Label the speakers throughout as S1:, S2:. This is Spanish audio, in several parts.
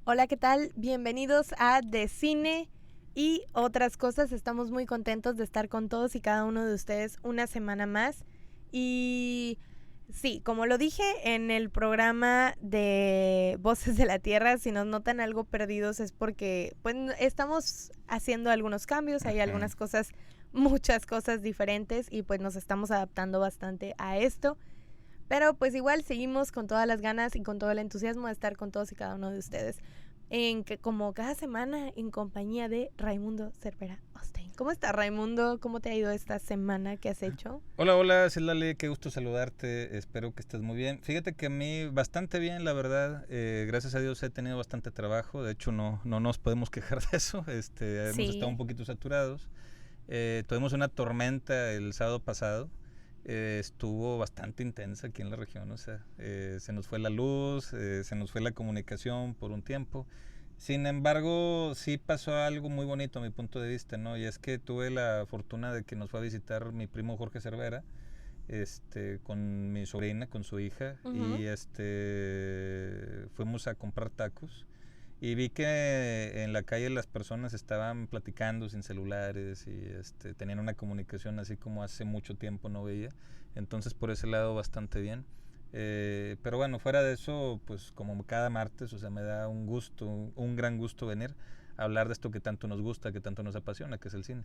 S1: Hola, ¿qué tal? Bienvenidos a De Cine y otras cosas. Estamos muy contentos de estar con todos y cada uno de ustedes una semana más. Y sí, como lo dije en el programa de Voces de la Tierra, si nos notan algo perdidos es porque pues, estamos haciendo algunos cambios, hay algunas cosas, muchas cosas diferentes y pues nos estamos adaptando bastante a esto. Pero pues igual seguimos con todas las ganas y con todo el entusiasmo de estar con todos y cada uno de ustedes. Como cada semana en compañía de Raimundo Cervera Ostein. ¿Cómo está, Raimundo? ¿Cómo te ha ido esta semana? ¿Qué has hecho?
S2: Hola, Silale, qué gusto saludarte, espero que estés muy bien. Fíjate que a mí bastante bien, la verdad, gracias a Dios he tenido bastante trabajo, de hecho no nos podemos quejar de eso, hemos estado un
S1: Sí.
S2: poquito saturados. Tuvimos una tormenta el sábado pasado, estuvo bastante intensa aquí en la región, o sea, se nos fue la luz, se nos fue la comunicación por un tiempo. Sin embargo, sí pasó algo muy bonito a mi punto de vista, ¿no? Y es que tuve la fortuna de que nos fue a visitar mi primo Jorge Cervera, con mi sobrina, con su hija,
S1: Ujú.
S2: y fuimos a comprar tacos. Y vi que en la calle las personas estaban platicando sin celulares y tenían una comunicación así como hace mucho tiempo no veía. Entonces por ese lado bastante bien. Pero bueno, fuera de eso, pues como cada martes, o sea, me da un gusto, un gran gusto venir a hablar de esto que tanto nos gusta, que tanto nos apasiona, que es el cine.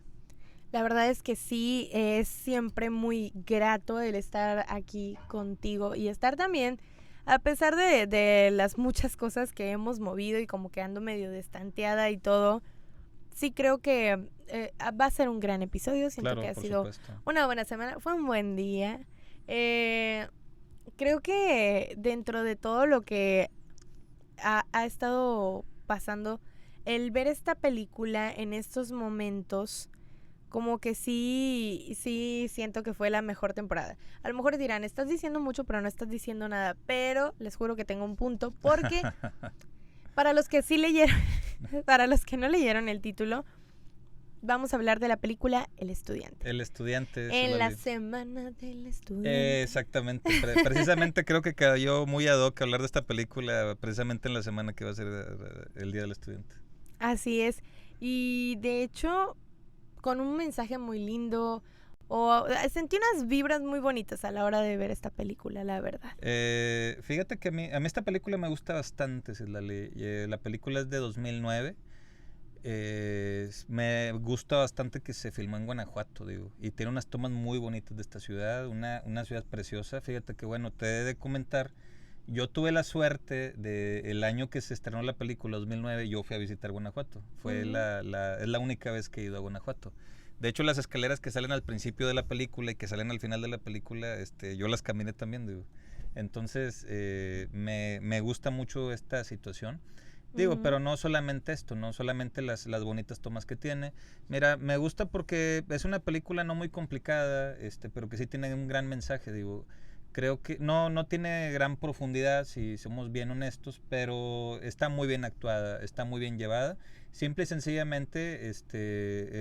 S1: La verdad es que sí, es siempre muy grato el estar aquí contigo y estar también, a pesar de las muchas cosas que hemos movido y como que ando medio destanteada y todo. Sí, creo que va a ser un gran episodio. Siento que
S2: Claro,
S1: ha
S2: por
S1: sido
S2: supuesto.
S1: una buena semana. Fue un buen día. Eh, Creo que dentro de todo lo que ha estado pasando, el ver esta película en estos momentos, como que sí siento que fue la mejor temporada. A lo mejor dirán, estás diciendo mucho, pero no estás diciendo nada. Pero les juro que tengo un punto, porque para los que sí leyeron, para los que no leyeron el título, vamos a hablar de la película El Estudiante.
S2: El estudiante,
S1: En la
S2: Silali.
S1: semana del estudiante.
S2: Exactamente, precisamente creo que cayó muy ad hoc hablar de esta película precisamente en la semana que va a ser el Día del Estudiante.
S1: Así es. Y de hecho, con un mensaje muy lindo. O sentí unas vibras muy bonitas a la hora de ver esta película, la verdad.
S2: Fíjate que a mí esta película me gusta bastante, Citlali. La película es de 2009. Me gusta bastante que se filmó en Guanajuato, digo, y tiene unas tomas muy bonitas de esta ciudad, una ciudad preciosa. Fíjate que, bueno, te he de comentar, yo tuve la suerte de el año que se estrenó la película, 2009, yo fui a visitar Guanajuato.
S1: Ujú.
S2: Es la única vez que he ido a Guanajuato. De hecho, las escaleras que salen al principio de la película y que salen al final de la película, yo las caminé también, digo. Entonces, me gusta mucho esta situación. Digo,
S1: Ujú.
S2: pero no solamente esto, no solamente las bonitas tomas que tiene. Mira, me gusta porque es una película no muy complicada, pero que sí tiene un gran mensaje, digo. Creo que no tiene gran profundidad, si somos bien honestos, pero está muy bien actuada, está muy bien llevada. Simple y sencillamente,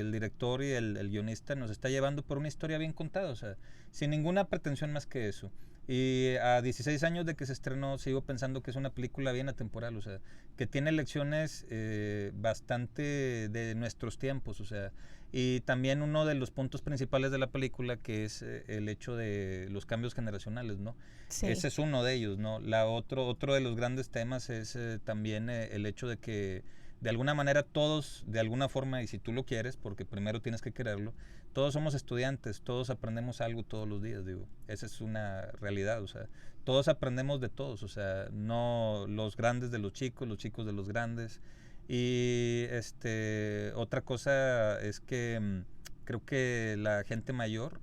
S2: el director y el guionista nos está llevando por una historia bien contada, o sea, sin ninguna pretensión más que eso. Y a 16 años de que se estrenó, sigo pensando que es una película bien atemporal, o sea, que tiene lecciones bastante de nuestros tiempos, o sea, y también uno de los puntos principales de la película, que es el hecho de los cambios generacionales, ¿no?
S1: Sí.
S2: Ese es uno de ellos, ¿no? Otro de los grandes temas es también el hecho de que de alguna manera todos, de alguna forma, y si tú lo quieres, porque primero tienes que quererlo, todos somos estudiantes, todos aprendemos algo todos los días, digo, esa es una realidad, o sea, todos aprendemos de todos, o sea, no los grandes de los chicos de los grandes. Y otra cosa es que creo que la gente mayor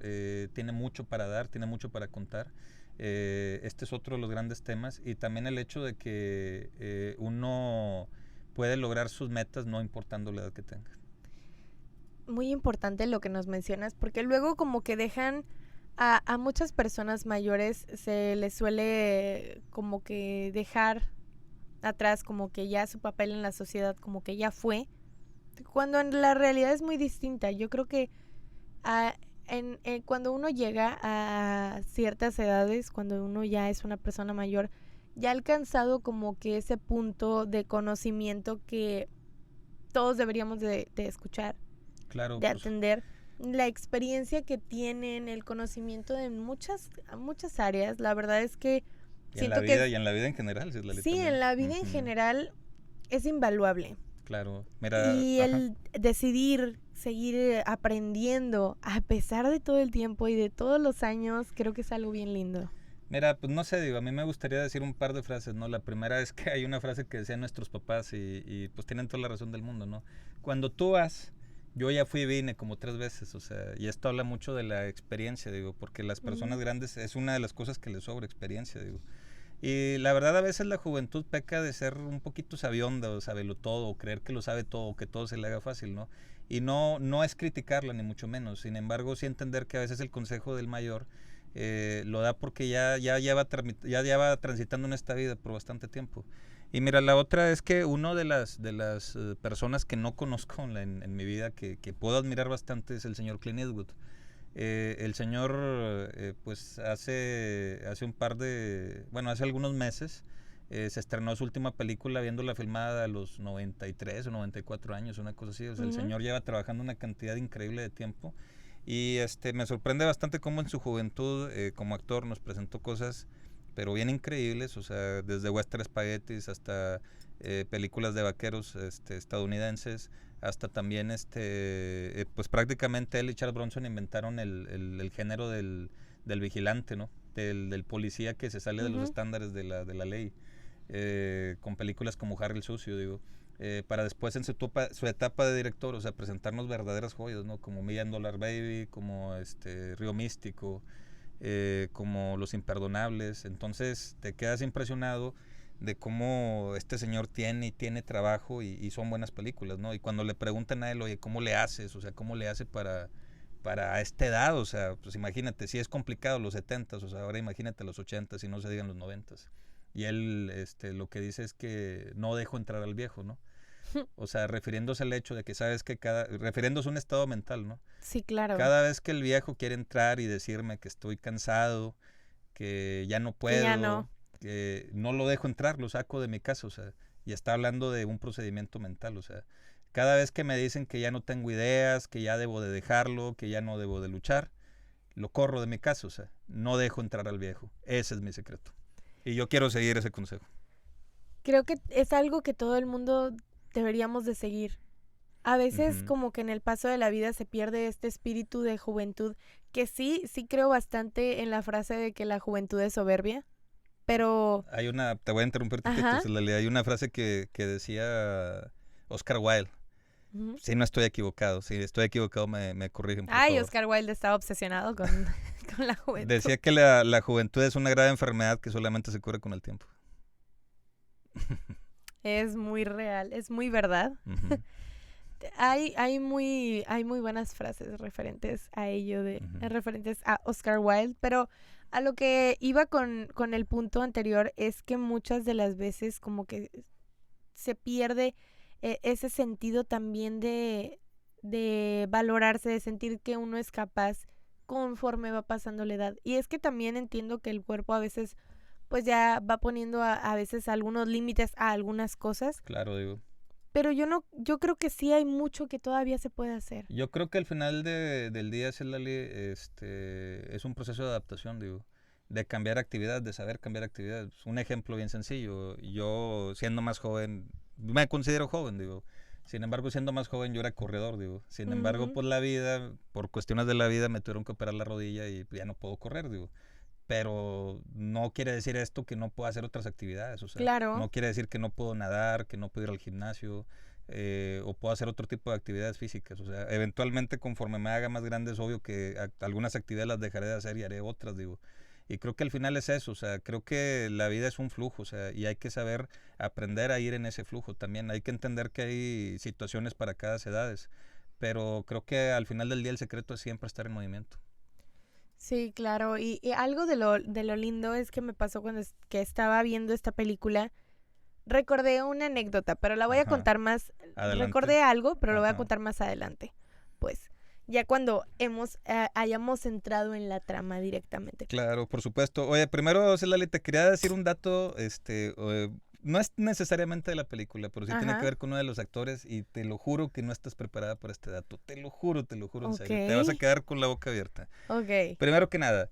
S2: tiene mucho para dar, tiene mucho para contar. Este es otro de los grandes temas. Y también el hecho de que uno puede lograr sus metas no importando la edad que tenga.
S1: Muy importante lo que nos mencionas, porque luego como que dejan a muchas personas mayores, se les suele como que dejar atrás, como que ya su papel en la sociedad como que ya fue, cuando en la realidad es muy distinta. Yo creo que a, cuando uno llega a ciertas edades, cuando uno ya es una persona mayor, ya ha alcanzado como que ese punto de conocimiento que todos deberíamos de escuchar,
S2: Claro,
S1: de
S2: pues,
S1: atender. La experiencia que tienen, el conocimiento de muchas áreas, la verdad es que
S2: y en la
S1: siento que
S2: vida, y en la vida en general, sí, Lali,
S1: sí, en
S2: también.
S1: la vida en
S2: Ujú,
S1: general es invaluable.
S2: claro, mira,
S1: Y
S2: ajá.
S1: el decidir seguir aprendiendo a pesar de todo el tiempo y de todos los años, creo que es algo bien lindo.
S2: Mira, pues no sé, digo, a mí me gustaría decir un par de frases, ¿no? La primera es que hay una frase que decían nuestros papás y pues tienen toda la razón del mundo, ¿no? Cuando tú vas, yo ya fui y vine como 3 veces, o sea, y esto habla mucho de la experiencia, digo, porque las personas
S1: Ujú.
S2: grandes es una de las cosas que les sobra experiencia, digo. Y la verdad a veces la juventud peca de ser un poquito sabionda o sabelo todo, o creer que lo sabe todo, o que todo se le haga fácil, ¿no? Y no es criticarla ni mucho menos, sin embargo sí entender que a veces el consejo del mayor lo da porque ya lleva transitando en esta vida por bastante tiempo. Y mira, la otra es que uno de las personas que no conozco en mi vida, que puedo admirar bastante, es el señor Clint Eastwood. El señor, pues hace un par de, bueno, hace algunos meses, se estrenó su última película viéndola filmada a los 93 o 94 años, una cosa así. O sea, el
S1: Ujú.
S2: señor lleva trabajando una cantidad increíble de tiempo. Y me sorprende bastante cómo en su juventud, como actor, nos presentó cosas, pero bien increíbles. O sea, desde Western Spaghettis hasta películas de vaqueros estadounidenses, hasta también pues prácticamente él y Charles Bronson inventaron el género del vigilante, ¿no? Del policía que se sale de los
S1: Ujú.
S2: estándares de la ley, con películas como Harry el Sucio, digo, para después en su etapa de director, o sea, presentarnos verdaderas joyas, ¿no? Como Million Dollar Baby, como Río Místico, como Los Imperdonables. Entonces te quedas impresionado de cómo este señor tiene trabajo y son buenas películas, ¿no? Y cuando le preguntan a él, oye, ¿cómo le haces? O sea, ¿cómo le hace para esta edad? O sea, pues imagínate, si es complicado los 70s, o sea, ahora imagínate los 80s y no se digan los 90s. Y él lo que dice es que no dejo entrar al viejo, ¿no? O sea, refiriéndose al hecho de que sabes que refiriéndose a un estado mental, ¿no?
S1: Sí, claro.
S2: Cada vez que el viejo quiere entrar y decirme que estoy cansado, que ya no
S1: Que ya no.
S2: puedo, que no lo dejo entrar, lo saco de mi casa, o sea, y está hablando de un procedimiento mental, o sea, cada vez que me dicen que ya no tengo ideas, que ya debo de dejarlo, que ya no debo de luchar, lo corro de mi casa, o sea, no dejo entrar al viejo. Ese es mi secreto. Y yo quiero seguir ese consejo.
S1: Creo que es algo que todo el mundo deberíamos de seguir. A veces
S2: Ujú.
S1: como que en el paso de la vida se pierde este espíritu de juventud, que sí creo bastante en la frase de que la juventud es soberbia, pero,
S2: Te voy a interrumpir tantito,
S1: ajá,
S2: Cecilia, hay una frase que decía Oscar Wilde.
S1: ujú.
S2: Si no estoy equivocado, si estoy equivocado me corrigen, por
S1: Ay,
S2: favor.
S1: Oscar Wilde estaba obsesionado con, con la juventud.
S2: Decía que la juventud es una grave enfermedad que solamente se cura con el tiempo.
S1: Es muy real, es muy verdad.
S2: Ujú,
S1: Hay muy buenas frases referentes a ello,
S2: ujú.
S1: referentes a Oscar Wilde, pero a lo que iba con el punto anterior es que muchas de las veces como que se pierde ese sentido también de valorarse, de sentir que uno es capaz conforme va pasando la edad. Y es que también entiendo que el cuerpo a veces pues ya va poniendo a veces algunos límites a algunas cosas,
S2: Claro, digo.
S1: pero yo creo que sí hay mucho que todavía se puede hacer.
S2: Yo creo que al final del día, Celali, es un proceso de adaptación, digo, de cambiar actividad, de saber cambiar actividad. Un ejemplo bien sencillo, yo siendo más joven, me considero joven, digo, sin embargo, siendo más joven yo era corredor, digo, sin embargo,
S1: Ujú.
S2: por la vida, por cuestiones de la vida, me tuvieron que operar la rodilla y ya no puedo correr, digo. Pero no quiere decir esto que no puedo hacer otras actividades, o sea,
S1: Claro,
S2: no quiere decir que no puedo nadar, que no puedo ir al gimnasio, o puedo hacer otro tipo de actividades físicas, o sea, eventualmente conforme me haga más grande es obvio que algunas actividades las dejaré de hacer y haré otras, digo, y creo que al final es eso, o sea, creo que la vida es un flujo, o sea, y hay que saber aprender a ir en ese flujo también, hay que entender que hay situaciones para cada edades, pero creo que al final del día el secreto es siempre estar en movimiento.
S1: sí, claro. Y algo de lo lindo es que me pasó cuando que estaba viendo esta película. Recordé una anécdota, pero la voy a
S2: Ajá,
S1: contar más.
S2: adelante.
S1: Recordé algo, pero lo voy a
S2: Ajá.
S1: contar más adelante. Pues ya cuando hayamos entrado en la trama directamente.
S2: Claro, por supuesto. Oye, primero, Celali, te quería decir un dato, no es necesariamente de la película, pero sí tiene que
S1: Ajá.
S2: ver con uno de los actores y te lo juro que no estás preparada para este dato. Te lo juro, en serio. Te vas a
S1: Ok,
S2: quedar con la boca abierta.
S1: ok.
S2: Primero que nada,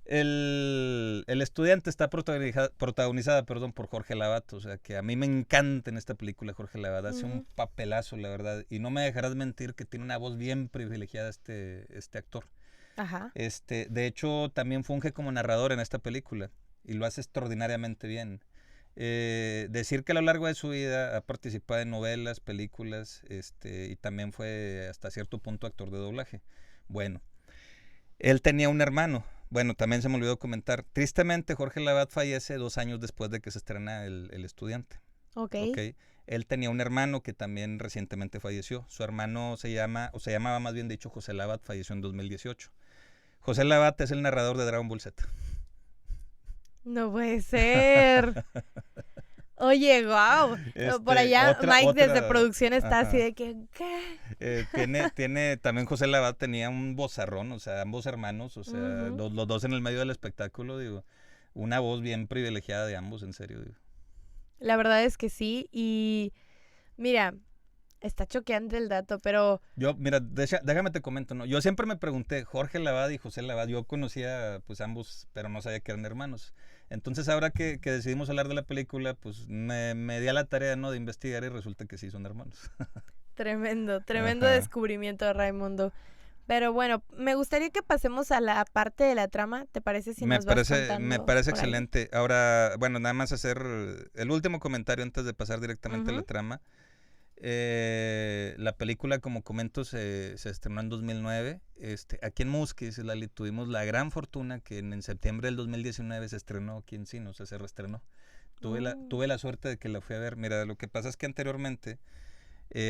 S2: el estudiante está protagonizada, perdón, por Jorge Lavat, o sea, que a mí me encanta en esta película Jorge Lavat, hace un
S1: Ujú.
S2: papelazo, la verdad, y no me dejarás mentir que tiene una voz bien privilegiada este actor.
S1: Ajá.
S2: De hecho, también funge como narrador en esta película y lo hace extraordinariamente bien. Decir que a lo largo de su vida ha participado en novelas, películas, y también fue hasta cierto punto actor de doblaje. Bueno, él tenía un hermano. Bueno, también se me olvidó comentar. Tristemente, Jorge Lavat fallece 2 años después de que se estrena El Estudiante.
S1: Ok.
S2: ¿Ok? Él tenía un hermano que también recientemente falleció. Su hermano se llamaba más bien dicho José Lavat, falleció en 2018. José Lavat es el narrador de Dragon Ball Z.
S1: No puede ser. Oye, wow. Por allá Mike desde producción está así
S2: Ajá.
S1: de que, ¿qué?
S2: También José Lavat tenía un vozarrón, o sea, ambos hermanos, o sea,
S1: Ujú.
S2: los dos en el medio del espectáculo, digo, una voz bien privilegiada de ambos, en serio, digo.
S1: La verdad es que sí. Y mira, está choqueante el dato, pero
S2: Yo, mira, déjame te comento, ¿no? Yo siempre me pregunté, Jorge Lavat y José Lavat, yo conocía pues ambos, pero no sabía que eran hermanos. Entonces ahora que decidimos hablar de la película, pues me di a la tarea, ¿no? De investigar y resulta que sí son hermanos.
S1: tremendo, tremendo
S2: Ajá.
S1: descubrimiento de Raimundo. Pero bueno, me gustaría que pasemos a la parte de la trama. ¿Te parece si nos vas
S2: Me
S1: contando
S2: parece
S1: por ahí?
S2: excelente. Ahora, bueno, nada más hacer el último comentario antes de pasar directamente a la
S1: Ujú.
S2: trama. La película, como comento, se estrenó en 2009. Aquí en Musquis, Lali, tuvimos la gran fortuna que en septiembre del 2019 se estrenó aquí en cine, o sea, se reestrenó.
S1: Mm.
S2: Tuve la suerte de que la fui a ver. Mira, lo que pasa es que anteriormente,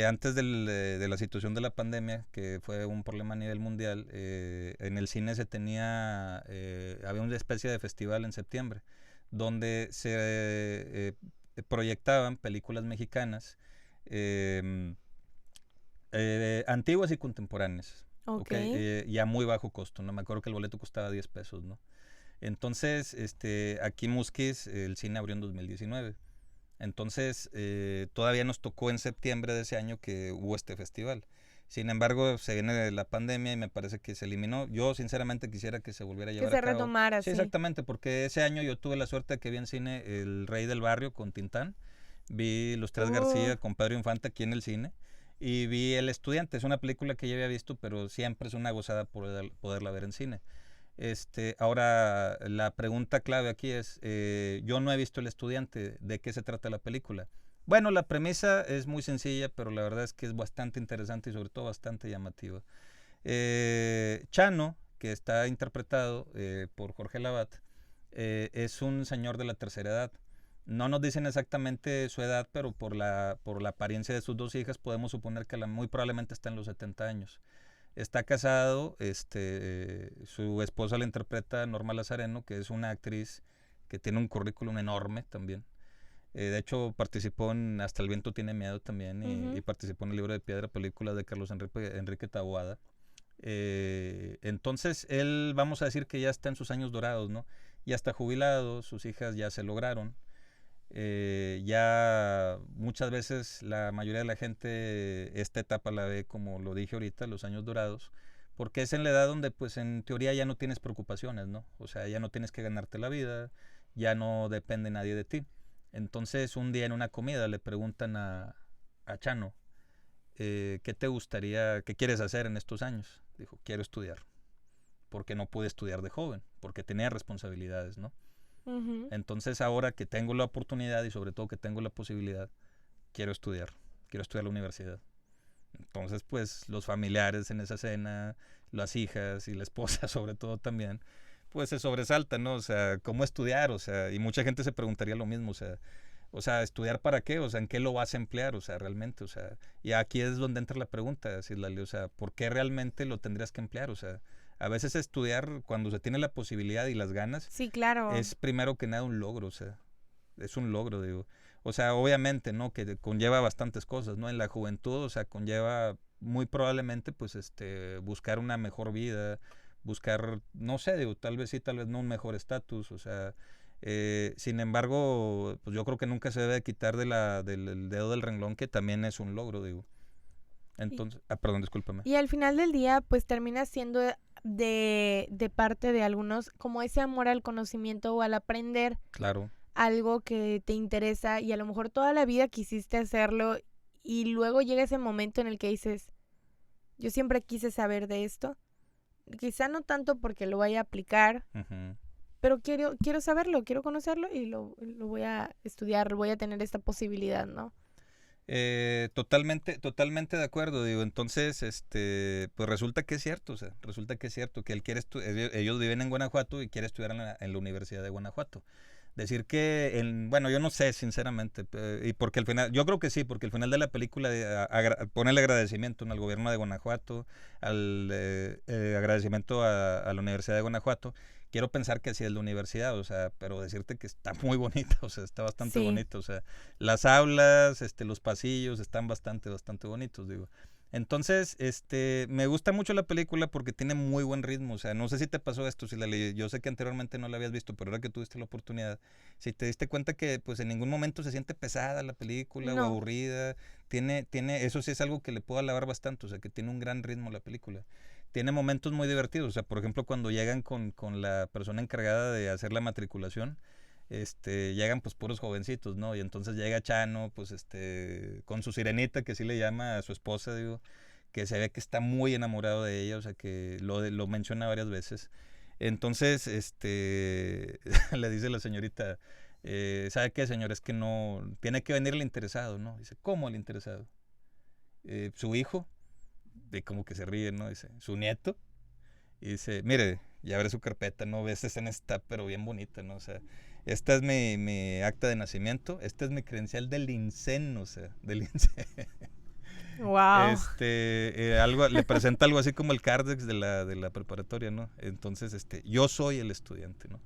S2: antes de la situación de la pandemia, que fue un problema a nivel mundial, en el cine había una especie de festival en septiembre, donde se proyectaban películas mexicanas eh, antiguas y contemporáneas,
S1: Ok.
S2: ¿ok? Y a muy bajo costo, ¿no? Me acuerdo que el boleto costaba 10 pesos, ¿no? Entonces, aquí Musquis, el cine abrió en 2019. Entonces, todavía nos tocó en septiembre de ese año que hubo este festival. Sin embargo, se viene la pandemia y me parece que se eliminó. Yo sinceramente quisiera que se volviera a
S1: Que
S2: llevar a
S1: se
S2: cabo.
S1: retomara,
S2: Sí,
S1: sí.
S2: exactamente, porque ese año yo tuve la suerte de que vi en cine El Rey del Barrio con Tintán. Vi Los Tres
S1: Uh,
S2: García con Pedro Infante aquí en el cine. Y vi El Estudiante. Es una película que ya había visto, pero siempre es una gozada poderla ver en cine. Ahora, la pregunta clave aquí es, yo no he visto El Estudiante, ¿de qué se trata la película? Bueno, la premisa es muy sencilla, pero la verdad es que es bastante interesante y sobre todo bastante llamativa. Chano, que está interpretado por Jorge Lavat, es un señor de la tercera edad. No nos dicen exactamente su edad, pero por la apariencia de sus dos hijas podemos suponer que muy probablemente está en los 70 años. Está casado, su esposa la interpreta Norma Lazareno, que es una actriz que tiene un currículum enorme también. De hecho, participó en Hasta el viento tiene miedo también y
S1: ujú.
S2: participó en El libro de piedra, película de Carlos Enrique Taboada. Entonces, él, vamos a decir que ya está en sus años dorados, ¿no? Ya está jubilado, sus hijas ya se lograron. Ya muchas veces la mayoría de la gente esta etapa la ve, como lo dije ahorita, los años dorados, porque es en la edad donde pues en teoría ya no tienes preocupaciones, ¿no? O sea, ya no tienes que ganarte la vida, ya no depende nadie de ti. Entonces un día en una comida le preguntan a Chano, ¿qué te gustaría, qué quieres hacer en estos años? Dijo, quiero estudiar, porque no pude estudiar de joven, porque tenía responsabilidades, ¿no?
S1: Ujú.
S2: Entonces ahora que tengo la oportunidad y sobre todo que tengo la posibilidad, quiero estudiar la universidad. Entonces pues los familiares en esa escena, las hijas y la esposa sobre todo también, pues se sobresaltan, ¿no? O sea, ¿cómo estudiar? O sea, y mucha gente se preguntaría lo mismo, o sea, ¿estudiar para qué? O sea, ¿en qué lo vas a emplear? O sea, realmente, o sea, y aquí es donde entra la pregunta, Cislali, o sea, ¿por qué realmente lo tendrías que emplear? O sea, a veces estudiar cuando se tiene la posibilidad y las ganas
S1: Sí, claro.
S2: es primero que nada un logro, o sea, es un logro, digo. O sea, obviamente, ¿no? Que conlleva bastantes cosas, ¿no? En la juventud, o sea, conlleva muy probablemente pues buscar una mejor vida, buscar, no sé, digo, tal vez sí, tal vez no un mejor estatus, o sea, sin embargo, pues yo creo que nunca se debe quitar del dedo del renglón que también es un logro, digo.
S1: Y,
S2: Entonces, perdón, discúlpame.
S1: y al final del día, pues termina siendo de parte de algunos como ese amor al conocimiento o al aprender
S2: Claro.
S1: algo que te interesa y a lo mejor toda la vida quisiste hacerlo y luego llega ese momento en el que dices, yo siempre quise saber de esto, quizá no tanto porque lo vaya a aplicar,
S2: Uh-huh.
S1: pero quiero saberlo, quiero conocerlo y lo voy a estudiar, voy a tener esta posibilidad, ¿no?
S2: Totalmente de acuerdo, digo, entonces, pues resulta que es cierto, o sea, resulta que es cierto que él quiere ellos viven en Guanajuato y quiere estudiar en la Universidad de Guanajuato. Decir que, bueno, yo no sé, sinceramente, y porque al final, yo creo que sí, porque al final de la película pone el agradecimiento, ¿no?, al gobierno de Guanajuato, al agradecimiento a la Universidad de Guanajuato. Quiero pensar que así es la universidad, o sea, pero decirte que está muy bonita, o sea, está bastante
S1: Sí,
S2: bonito, o sea, las aulas, los pasillos están bastante bonitos, digo. Entonces, me gusta mucho la película porque tiene muy buen ritmo, o sea, no sé si te pasó esto, si yo sé que anteriormente no la habías visto, pero ahora que tuviste la oportunidad, si te diste cuenta que pues en ningún momento se siente pesada la película o
S1: no,
S2: aburrida, eso sí es algo que le puedo alabar bastante, o sea, que tiene un gran ritmo la película. Tiene momentos muy divertidos, o sea, por ejemplo, cuando llegan con la persona encargada de hacer la matriculación, llegan pues puros jovencitos, ¿no? Y entonces llega Chano, pues con su sirenita, que así le llama a su esposa, digo, que se ve que está muy enamorado de ella, o sea, que lo menciona varias veces. Entonces, le dice la señorita, ¿sabe qué, señor? Es que no, tiene que venir el interesado, ¿no? Dice, ¿cómo el interesado? Su hijo, de como que se ríe, ¿no? Dice, su nieto. Y dice, mire, ya veré su carpeta, ¿no? Esta escena está pero bien bonita, ¿no? O sea, esta es mi acta de nacimiento, esta es mi credencial del INSEN, o sea, del INSEN.
S1: wow.
S2: Le presenta algo así como el Cardex de la preparatoria, ¿no? Entonces, yo soy el estudiante, ¿no?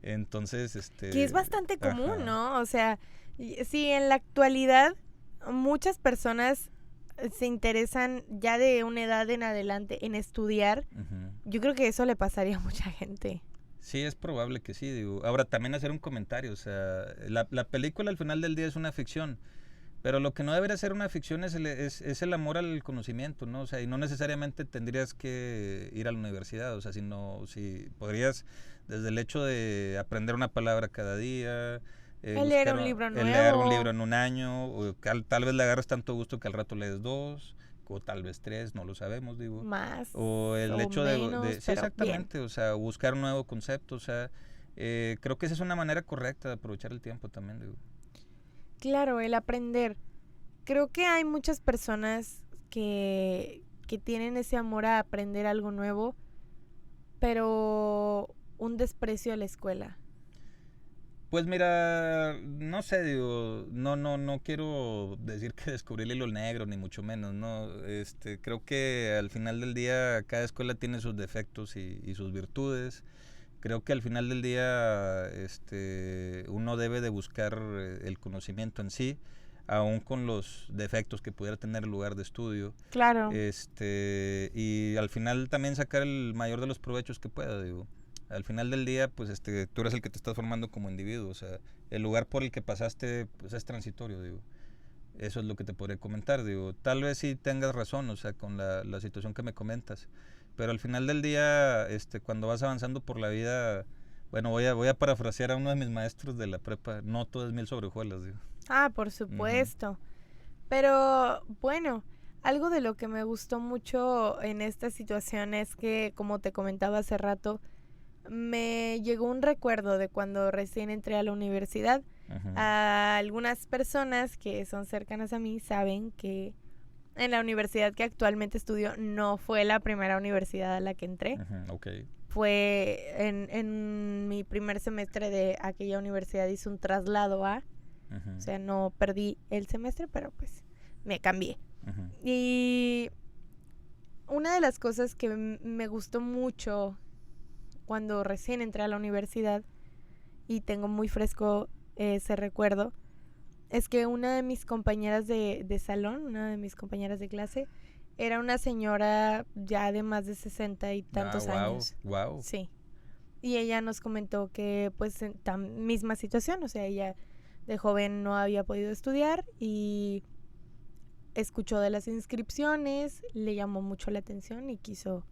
S2: Entonces,
S1: Que es bastante común,
S2: ajá.
S1: ¿no? O sea, sí, en la actualidad muchas personas se interesan ya de una edad en adelante en estudiar.
S2: Uh-huh.
S1: Yo creo que eso le pasaría a mucha gente.
S2: Sí, es probable que sí, digo. Ahora, también hacer un comentario, o sea, la película al final del día es una ficción, pero lo que no debería ser una ficción es el amor al conocimiento, ¿no? O sea, y no necesariamente tendrías que ir a la universidad, o sea, si podrías, desde el hecho de aprender una palabra cada día,
S1: El leer un libro
S2: el leer un libro
S1: nuevo,
S2: en un año, o tal vez le agarres tanto gusto que al rato lees dos, o tal vez tres, no lo sabemos, digo.
S1: más
S2: O el
S1: o
S2: hecho
S1: menos,
S2: sí,
S1: pero bien.
S2: exactamente, o sea, buscar un nuevo concepto, o sea, creo que esa es una manera correcta de aprovechar el tiempo también, digo.
S1: Claro, el aprender. Creo que hay muchas personas que tienen ese amor a aprender algo nuevo, pero un desprecio a la escuela.
S2: Pues mira, no sé, digo, no quiero decir que descubrí el hilo negro, ni mucho menos, ¿no? Creo que al final del día cada escuela tiene sus defectos y sus virtudes. Creo que al final del día, uno debe de buscar el conocimiento en sí, aún con los defectos que pudiera tener el lugar de estudio,
S1: Claro,
S2: y al final también sacar el mayor de los provechos que pueda, digo. Al final del día, pues tú eres el que te estás formando como individuo, o sea, el lugar por el que pasaste, pues es transitorio, digo. Eso es lo que te podría comentar, digo. Tal vez sí tengas razón, o sea, con la situación que me comentas. Pero al final del día, cuando vas avanzando por la vida, bueno, voy a parafrasear a uno de mis maestros de la prepa, no todo es miel sobre hojuelas, digo.
S1: por
S2: Ujú.
S1: supuesto. Pero bueno, algo de lo que me gustó mucho en esta situación es que, como te comentaba hace rato, me llegó un recuerdo de cuando recién entré a la universidad.
S2: Ujú.
S1: A algunas personas que son cercanas a mí saben que en la universidad que actualmente estudio no fue la primera universidad a la que entré.
S2: Ujú. Ok.
S1: Fue en mi primer semestre de aquella universidad hice un traslado a,
S2: Ujú.
S1: o sea, no perdí el semestre, pero pues me cambié.
S2: Ujú.
S1: Y una de las cosas que me gustó mucho cuando recién entré a la universidad y tengo muy fresco ese recuerdo es que una de mis compañeras de salón, una de mis compañeras de clase, Era una señora ya de más de 60 y tantos años.
S2: Wow.
S1: Sí. Y ella nos comentó que pues en misma situación, o sea, ella de joven no había podido estudiar y escuchó de las inscripciones, le llamó mucho la atención y quiso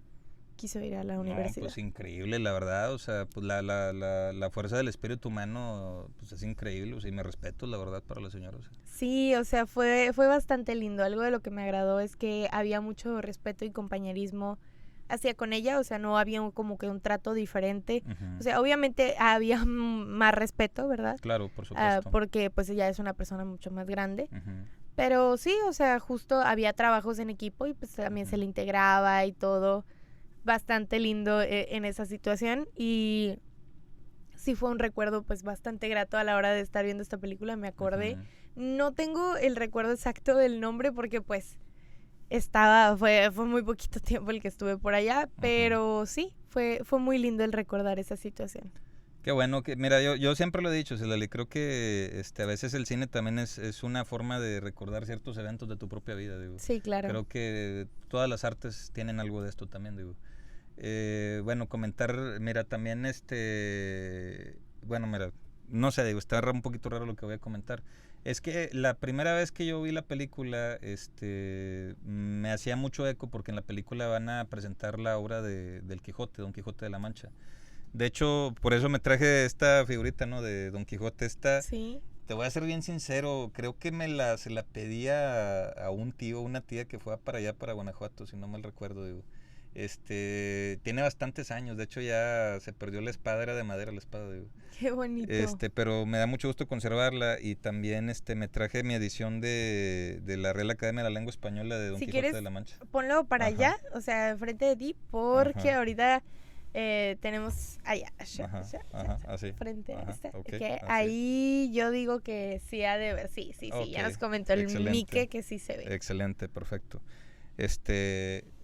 S1: ir a la universidad.
S2: Pues increíble, la verdad, o sea, pues la fuerza del espíritu humano, pues es increíble, o sea, y me respeto, la verdad, para la señora. O sea.
S1: Sí, o sea, fue bastante lindo. Algo de lo que me agradó es que había mucho respeto y compañerismo hacia con ella, o sea, no había como que un trato diferente. O sea, obviamente había más respeto, ¿verdad?
S2: Claro, por supuesto.
S1: Porque pues ella es una persona mucho más grande. Pero sí, o sea, justo había trabajos en equipo y pues también se le integraba y todo. Bastante lindo en esa situación y sí fue un recuerdo pues bastante grato a la hora de estar viendo esta película, me acordé. No tengo el recuerdo exacto del nombre porque pues fue muy poquito tiempo el que estuve por allá, pero sí, fue muy lindo el recordar esa situación.
S2: Qué bueno, que mira, yo siempre lo he dicho, Célali, creo que a veces el cine también es una forma de recordar ciertos eventos de tu propia vida, digo.
S1: Sí, claro.
S2: Creo que todas las artes tienen algo de esto también, digo. Bueno, comentar, mira, también bueno, mira, no sé, digo, está un poquito raro lo que voy a comentar. Es que la primera vez que yo vi la película, me hacía mucho eco porque en la película van a presentar la obra del Quijote, Don Quijote de la Mancha. De hecho, por eso me traje esta figurita, ¿no? De Don Quijote.
S1: Sí.
S2: Te voy a ser bien sincero, creo que se la pedí a un tío, una tía que fue para allá, para Guanajuato, si no mal recuerdo, digo. Tiene bastantes años, de hecho ya se perdió la espada, era de madera la espada, digo.
S1: Qué bonito.
S2: Pero me da mucho gusto conservarla y también me traje mi edición de la Real Academia de la Lengua Española de Don Quijote de la Mancha.
S1: Ponlo para allá, o sea, enfrente de ti, porque ahorita tenemos allá,
S2: así.
S1: frente a esta,
S2: okay,
S1: que
S2: así.
S1: Ahí yo digo que sí ha de ver, sí,
S2: Okay,
S1: ya nos comentó el
S2: excelente.
S1: Mike que sí se ve.
S2: Excelente, perfecto.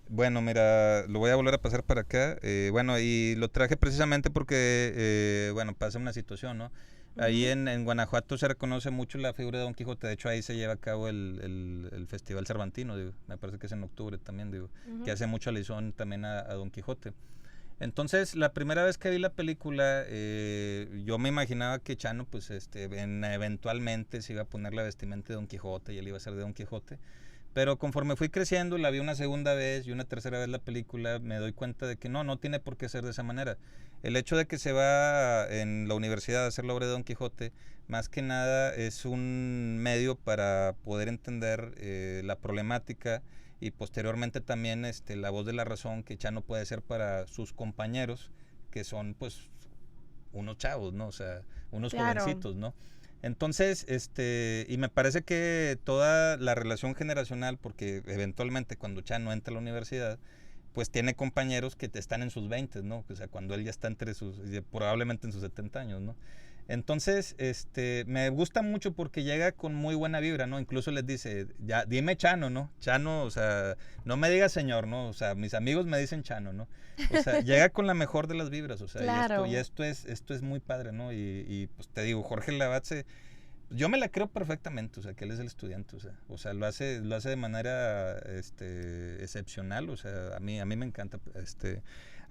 S2: Bueno, mira, lo voy a volver a pasar para acá. Bueno, y lo traje precisamente porque, bueno, pasa una situación, ¿no? Ahí en Guanajuato se reconoce mucho la figura de Don Quijote. De hecho, ahí se lleva a cabo el Festival Cervantino, digo. Me parece que es en octubre también, digo. Que hace mucha alusión también a Don Quijote. Entonces, la primera vez que vi la película, yo me imaginaba que Chano, pues, eventualmente se iba a poner la vestimenta de Don Quijote y él iba a ser de Don Quijote. Pero conforme fui creciendo, la vi una segunda vez y una tercera vez la película, me doy cuenta de que no tiene por qué ser de esa manera. El hecho de que se va en la universidad a hacer la obra de Don Quijote, más que nada es un medio para poder entender la problemática y posteriormente también la voz de la razón que Chano puede ser para sus compañeros, que son pues unos chavos, ¿no? O sea, unos jovencitos, ¿no? Entonces, y me parece que toda la relación generacional, porque eventualmente cuando Chano entra a la universidad, pues tiene compañeros que están en sus 20, ¿no? O sea, cuando él ya está probablemente en sus 70 años, ¿no? Entonces, me gusta mucho porque llega con muy buena vibra, ¿no? Incluso les dice, ya, dime Chano, ¿no? Chano, o sea, no me digas señor, ¿no? O sea, mis amigos me dicen Chano, ¿no? O sea, llega con la mejor de las vibras, o sea,
S1: claro.
S2: y esto es muy padre, ¿no? Y pues te digo, Jorge Lavat yo me la creo perfectamente, o sea, que él es el estudiante, o sea, lo hace de manera excepcional, o sea, a mí me encanta.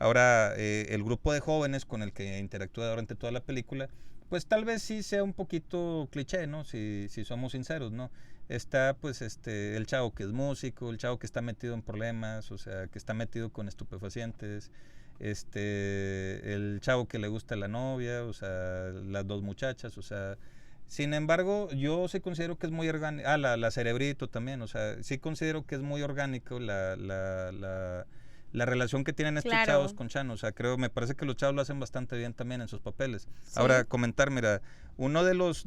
S2: Ahora, el grupo de jóvenes con el que interactúa durante toda la película, pues tal vez sí sea un poquito cliché, ¿no? Si somos sinceros, ¿no? Está pues el chavo que es músico, el chavo que está metido en problemas, o sea, que está metido con estupefacientes, el chavo que le gusta la novia, o sea, las dos muchachas, o sea. Sin embargo, yo sí considero que es muy orgánico. La Cerebrito también, o sea, sí considero que es muy orgánico la relación que tienen estos chavos con Chano. O sea, me parece que los chavos lo hacen bastante bien también en sus papeles. Sí. Ahora, comentar, mira, uno de los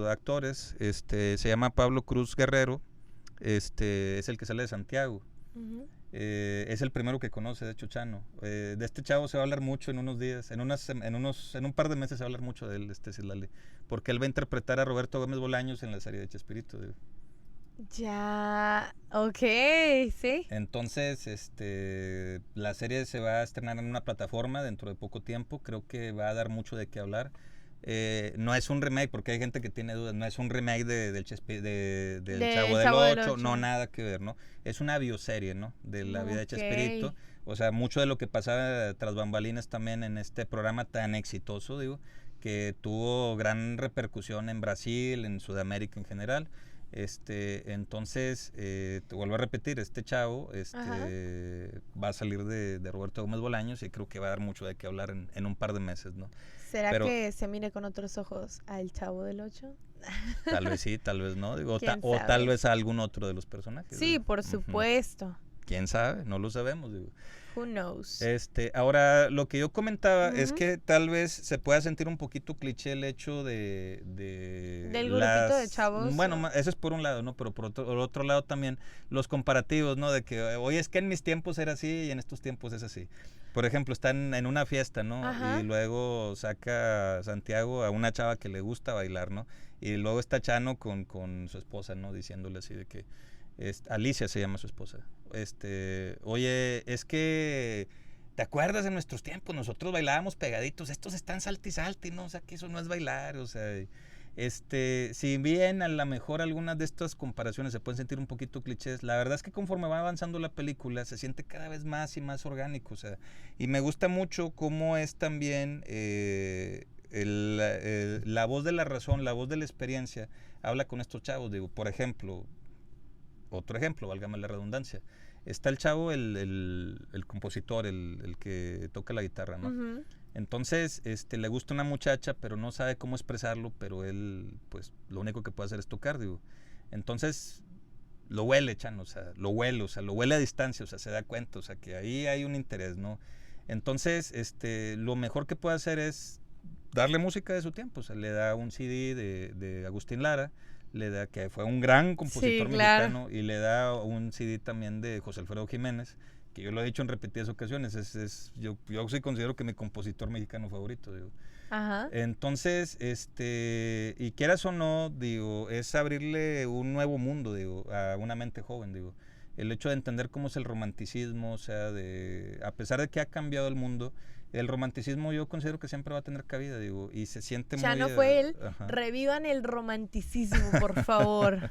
S2: actores, se llama Pablo Cruz Guerrero, es el que sale de Santiago. Es el primero que conoce, de hecho, Chano. De este chavo se va a hablar mucho en unos días, en un par de meses se va a hablar mucho de él, Citlali, porque él va a interpretar a Roberto Gómez Bolaños en la serie de Chespirito. Digo.
S1: Ya, ok, sí.
S2: Entonces, la serie se va a estrenar en una plataforma dentro de poco tiempo, creo que va a dar mucho de qué hablar. No es un remake, porque hay gente que tiene dudas, no es un remake del
S1: Del
S2: Chavo del
S1: Chavo del
S2: 8,
S1: Ocho.
S2: no, nada que ver, ¿no? Es una bioserie, ¿no? De la vida de
S1: Ok.
S2: Chespirito. O sea, mucho de lo que pasaba tras bambalinas también en este programa tan exitoso, digo, que tuvo gran repercusión en Brasil, en Sudamérica en general. Entonces, te vuelvo a repetir, este chavo
S1: Ajá.
S2: va a salir de Roberto Gómez Bolaños y creo que va a dar mucho de qué hablar en un par de meses, ¿no?
S1: ¿Será
S2: Pero
S1: que se mire con otros ojos al Chavo del Ocho?
S2: tal vez sí, tal vez no, digo,
S1: ¿Quién
S2: o tal
S1: sabe?
S2: vez a algún otro de los personajes,
S1: Sí,
S2: digo.
S1: por
S2: Ujú.
S1: supuesto.
S2: ¿Quién sabe? No lo sabemos, digo.
S1: Who knows?
S2: Ahora, lo que yo comentaba es
S1: Ujú.
S2: que tal vez se pueda sentir un poquito cliché el hecho
S1: Del grupito de chavos.
S2: Bueno, eso es por un lado, ¿no? Pero por otro lado también los comparativos, ¿no? De que, oye, es que en mis tiempos era así y en estos tiempos es así. Por ejemplo, están en una fiesta, ¿no?
S1: Ajá.
S2: Y luego saca Santiago a una chava que le gusta bailar, ¿no? Y luego está Chano con su esposa, ¿no? Diciéndole así de que... Alicia se llama su esposa. Oye, es que ¿te acuerdas de nuestros tiempos? Nosotros bailábamos pegaditos, estos están salte y salte, ¿no? O sea, que eso no es bailar, o sea, si bien a lo mejor algunas de estas comparaciones se pueden sentir un poquito clichés, la verdad es que conforme va avanzando la película se siente cada vez más y más orgánico, o sea, y me gusta mucho cómo es también la voz de la razón, la voz de la experiencia, habla con estos chavos, digo, por ejemplo, otro ejemplo, válgame la redundancia. Está el chavo, el compositor, el que toca la guitarra, ¿no?
S1: Ujú.
S2: Entonces, le gusta una muchacha, pero no sabe cómo expresarlo, pero él, pues, lo único que puede hacer es tocar, digo. Entonces, lo huele, Chan, o sea, lo huele a distancia, o sea, se da cuenta, o sea, que ahí hay un interés, ¿no? Entonces, lo mejor que puede hacer es darle música de su tiempo, o sea, le da un CD de Agustín Lara, le da, que fue un gran compositor
S1: Sí, claro.
S2: mexicano, y le da un CD también de José Alfredo Jiménez, que yo lo he dicho en repetidas ocasiones, yo sí considero que mi compositor mexicano favorito, digo.
S1: Ajá.
S2: Entonces, y quieras o no, digo, es abrirle un nuevo mundo, digo, a una mente joven, digo. El hecho de entender cómo es el romanticismo, o sea, a pesar de que ha cambiado el mundo, el romanticismo yo considero que siempre va a tener cabida, digo, y se siente
S1: Ya
S2: muy...
S1: no fue él.
S2: ajá.
S1: Revivan el romanticismo, por favor.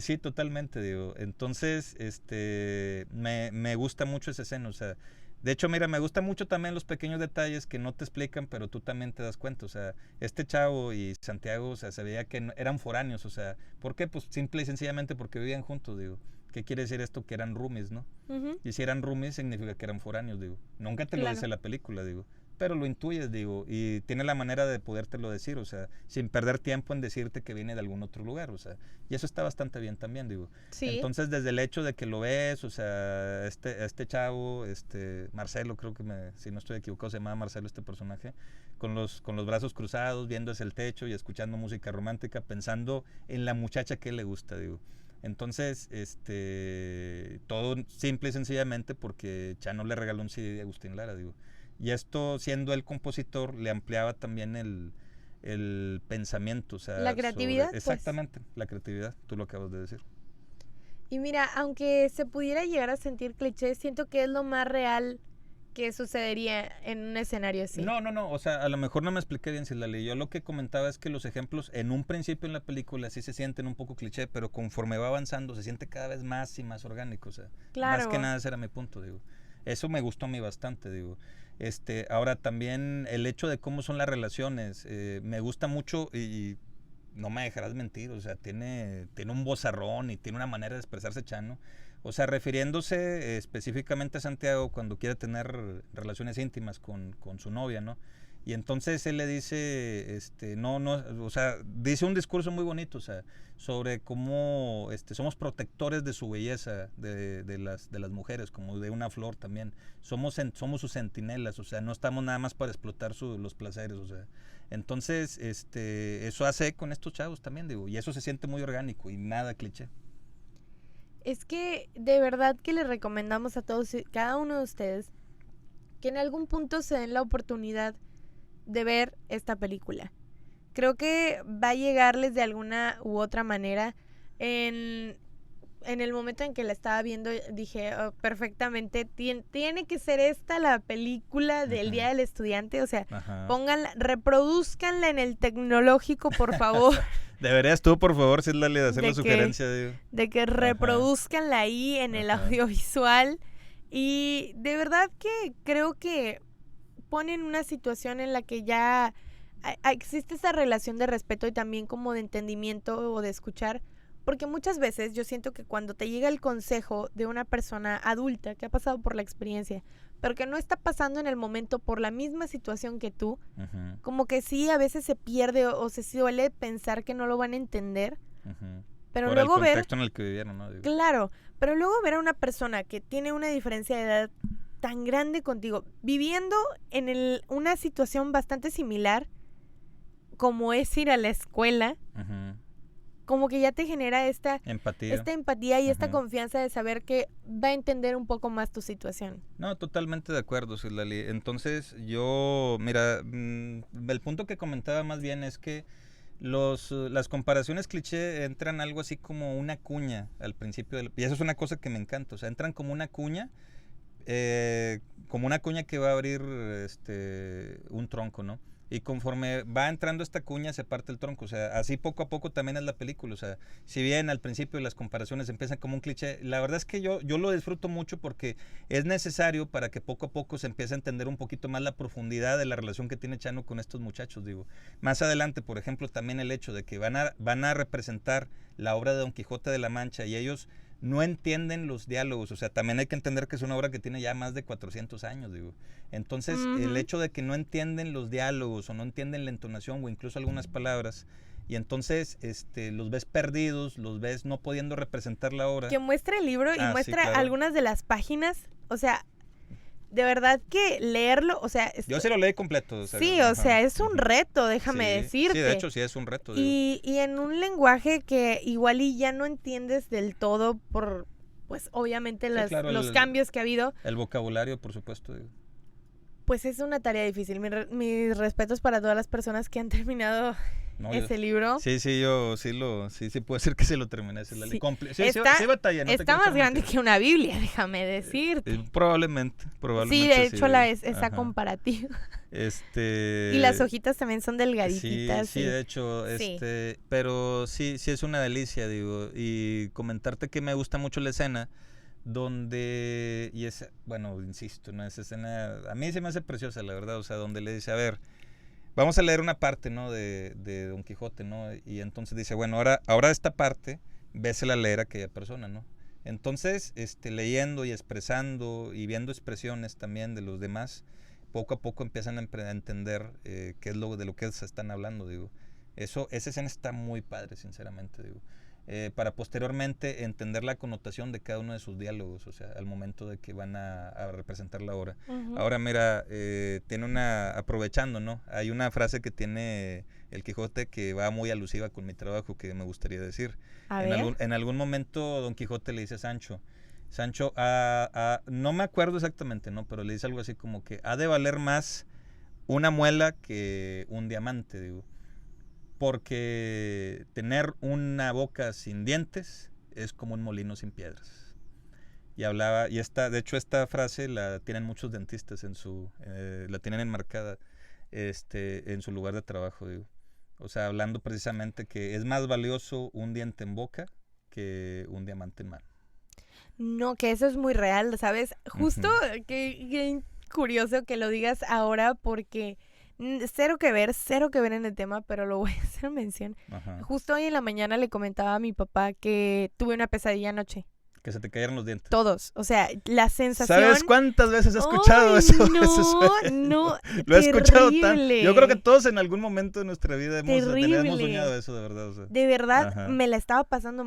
S2: Sí, totalmente, digo. Entonces, me gusta mucho esa escena, o sea, de hecho, mira, me gustan mucho también los pequeños detalles que no te explican, pero tú también te das cuenta, o sea, este chavo y Santiago, o sea, se veía que eran foráneos, o sea, ¿por qué? Pues simple y sencillamente porque vivían juntos, digo. ¿Qué quiere decir esto? Que eran roomies, ¿no?
S1: Ujú.
S2: Y si eran roomies significa que eran foráneos, digo. Nunca te lo
S1: Claro.
S2: dice la película, digo. Pero lo intuyes, digo, y tiene la manera de podértelo decir, o sea, sin perder tiempo en decirte que viene de algún otro lugar, o sea, y eso está bastante bien también, digo.
S1: Sí.
S2: Entonces, desde el hecho de que lo ves, o sea, este chavo, Marcelo, creo que si no estoy equivocado, se llama Marcelo este personaje, con los brazos cruzados, viendo hacia el techo y escuchando música romántica, pensando en la muchacha que le gusta, digo. Entonces, todo simple y sencillamente porque Chano le regaló un CD de Agustín Lara, digo. Y esto, siendo el compositor, le ampliaba también el pensamiento, o sea...
S1: La creatividad, pues.
S2: Exactamente, la creatividad, tú lo acabas de decir.
S1: Y mira, aunque se pudiera llegar a sentir cliché, siento que es lo más real que sucedería en un escenario así.
S2: No, o sea, a lo mejor no me expliqué bien, Silali. Yo lo que comentaba es que los ejemplos en un principio en la película sí se sienten un poco cliché, pero conforme va avanzando se siente cada vez más y más orgánico, o sea,
S1: Claro.
S2: más que nada ese era mi punto, digo. Eso me gustó a mí bastante, digo. Ahora también el hecho de cómo son las relaciones, me gusta mucho y no me dejarás mentir, o sea, tiene un vozarrón y tiene una manera de expresarse Chano. O sea, refiriéndose específicamente a Santiago cuando quiere tener relaciones íntimas con su novia, ¿no? Y entonces él le dice, o sea, dice un discurso muy bonito, o sea, sobre cómo somos protectores de su belleza, de las mujeres, como de una flor también. Somos sus centinelas, o sea, no estamos nada más para explotar los placeres, o sea. Entonces, eso hace con estos chavos también, digo, y eso se siente muy orgánico y nada cliché.
S1: Es que de verdad que les recomendamos a todos y cada uno de ustedes que en algún punto se den la oportunidad de ver esta película. Creo que va a llegarles de alguna u otra manera en en el momento en que la estaba viendo dije perfectamente, tiene que ser esta la película del Día del Estudiante, o sea, pónganla, reproduzcanla en el tecnológico, por favor.
S2: Deberías tú, por favor, Citlali, de hacer la sugerencia.
S1: De que reproduzcanla ahí en el audiovisual. Y de verdad que creo que ponen una situación en la que ya existe esa relación de respeto y también como de entendimiento o de escuchar. Porque muchas veces yo siento que cuando te llega el consejo de una persona adulta que ha pasado por la experiencia, pero que no está pasando en el momento por la misma situación que tú, como que sí, a veces se pierde o se suele pensar que no lo van a entender. Pero
S2: por
S1: luego
S2: el contexto en el que vivieron, ¿no?
S1: Claro, pero luego ver a una persona que tiene una diferencia de edad tan grande contigo, viviendo en una situación bastante similar, como es ir a la escuela, como que ya te genera esta empatía y esta confianza de saber que va a entender un poco más tu situación.
S2: No, totalmente de acuerdo, Citlali. Entonces, mira, el punto que comentaba más bien es que las comparaciones cliché entran algo así como una cuña al principio, y eso es una cosa que me encanta, o sea, entran como una cuña que va a abrir un tronco, ¿no? Y conforme va entrando esta cuña se parte el tronco, o sea, así poco a poco también es la película, o sea, si bien al principio las comparaciones empiezan como un cliché, la verdad es que yo lo disfruto mucho porque es necesario para que poco a poco se empiece a entender un poquito más la profundidad de la relación que tiene Chano con estos muchachos, digo. Más adelante, por ejemplo, también el hecho de que van a representar la obra de Don Quijote de la Mancha y ellos no entienden los diálogos, o sea, también hay que entender que es una obra que tiene ya más de 400 años, digo. Entonces, el hecho de que no entienden los diálogos o no entienden la entonación o incluso algunas palabras, y entonces los ves perdidos, los ves no pudiendo representar la obra.
S1: Que muestra el libro y muestra algunas de las páginas, o sea, de verdad que leerlo, o sea...
S2: Yo sí lo leí completo. O sea,
S1: sí, o sea, es un reto, déjame decirte.
S2: Sí, de hecho sí es un reto.
S1: Y en un lenguaje que igual y ya no entiendes del todo por, pues obviamente los cambios que ha habido.
S2: El vocabulario, por supuesto.
S1: Pues es una tarea difícil. Mis respetos para todas las personas que han terminado ese libro.
S2: Sí, yo sí puedo decir que se lo terminé. Sí, batalla,
S1: está más grande que una Biblia, déjame decirte.
S2: Probablemente.
S1: Sí, de hecho esa comparativa. Y las hojitas también son delgaditas.
S2: Sí, de hecho, pero sí es una delicia, digo, y comentarte que me gusta mucho la escena donde, insisto, ¿no? Esa escena a mí se me hace preciosa, la verdad, o sea, donde le dice, a ver, vamos a leer una parte, ¿no? de Don Quijote, ¿no? Y entonces dice, bueno, ahora esta parte, vésela leer a aquella persona, ¿no? Entonces, leyendo y expresando y viendo expresiones también de los demás, poco a poco empiezan a entender qué es de lo que se están hablando, digo. Esa escena está muy padre, sinceramente, digo. Para posteriormente entender la connotación de cada uno de sus diálogos, o sea, al momento de que van a representar la obra. Ahora, mira, aprovechando, ¿no? Hay una frase que tiene el Quijote que va muy alusiva con mi trabajo que me gustaría decir. En algún momento Don Quijote le dice a Sancho, no me acuerdo exactamente, ¿no? Pero le dice algo así como que ha de valer más una muela que un diamante, digo. Porque tener una boca sin dientes es como un molino sin piedras. Y de hecho esta frase la tienen muchos dentistas la tienen enmarcada en su lugar de trabajo, digo. O sea, hablando precisamente que es más valioso un diente en boca que un diamante en mano.
S1: No, que eso es muy real, ¿sabes? Justo que curioso que lo digas ahora porque... Cero que ver en el tema, pero lo voy a hacer mención. Justo hoy en la mañana le comentaba a mi papá que tuve una pesadilla anoche.
S2: Que se te cayeron los dientes.
S1: Todos, o sea, la sensación...
S2: ¿Sabes cuántas veces he escuchado eso?
S1: No,
S2: lo he escuchado tanto. Yo creo que todos en algún momento de nuestra vida hemos soñado eso, de verdad. O sea.
S1: De verdad, me la estaba pasando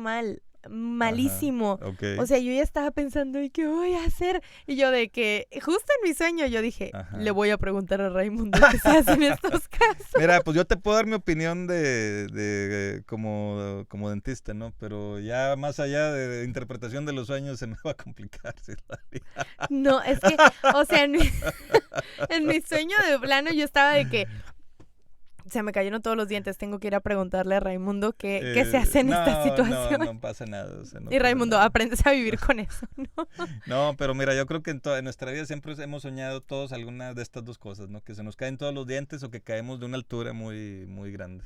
S1: malísimo.
S2: Okay.
S1: O sea, yo ya estaba pensando, ¿y qué voy a hacer? Y yo de que, justo en mi sueño, yo dije, le voy a preguntar a Raimundo qué se hace en estos casos.
S2: Mira, pues yo te puedo dar mi opinión de como dentista, ¿no? Pero ya más allá de interpretación de los sueños se me va a complicar.
S1: No, es que, o sea, en mi sueño de plano yo estaba de que se me cayeron todos los dientes. Tengo que ir a preguntarle a Raimundo qué se hace en esta situación.
S2: No pasa nada. O sea, no
S1: y Raimundo,
S2: nada.
S1: aprendes a vivir con eso, ¿no?
S2: No, pero mira, yo creo que en nuestra vida siempre hemos soñado todos alguna de estas dos cosas, ¿no? Que se nos caen todos los dientes o que caemos de una altura muy, muy grande.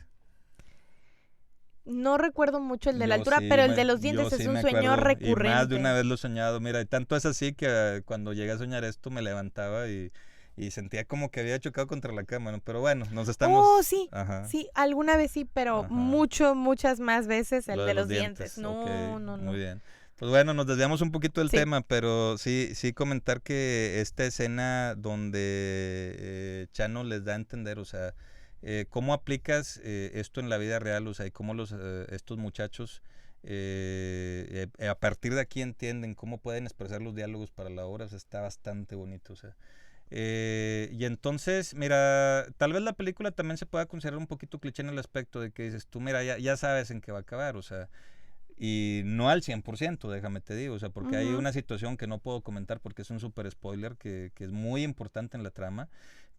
S1: No recuerdo mucho el de la
S2: Yo
S1: altura,
S2: sí,
S1: pero el de los dientes
S2: yo
S1: es
S2: sí
S1: un
S2: me
S1: sueño
S2: acuerdo,
S1: recurrente.
S2: y más de una vez lo he soñado, mira, y tanto es así que cuando llegué a soñar esto me levantaba y sentía como que había chocado contra la cama, ¿no? Pero bueno, nos estamos...
S1: Oh, sí,
S2: Ajá.
S1: sí, alguna vez sí, pero
S2: Ajá.
S1: muchas más veces el
S2: Lo
S1: de los dientes. No,
S2: ok,
S1: no.
S2: Muy bien. Pues bueno, nos desviamos un poquito del
S1: Sí.
S2: tema, pero sí comentar que esta escena donde Chano les da a entender, o sea, cómo aplicas esto en la vida real, o sea, y cómo estos muchachos a partir de aquí entienden cómo pueden expresar los diálogos para la obra, o sea, está bastante bonito, o sea. Y entonces, mira, tal vez la película también se pueda considerar un poquito cliché en el aspecto de que dices tú, mira, ya sabes en qué va a acabar, o sea, y no al 100%, déjame te digo, o sea, porque hay una situación que no puedo comentar porque es un super spoiler que es muy importante en la trama,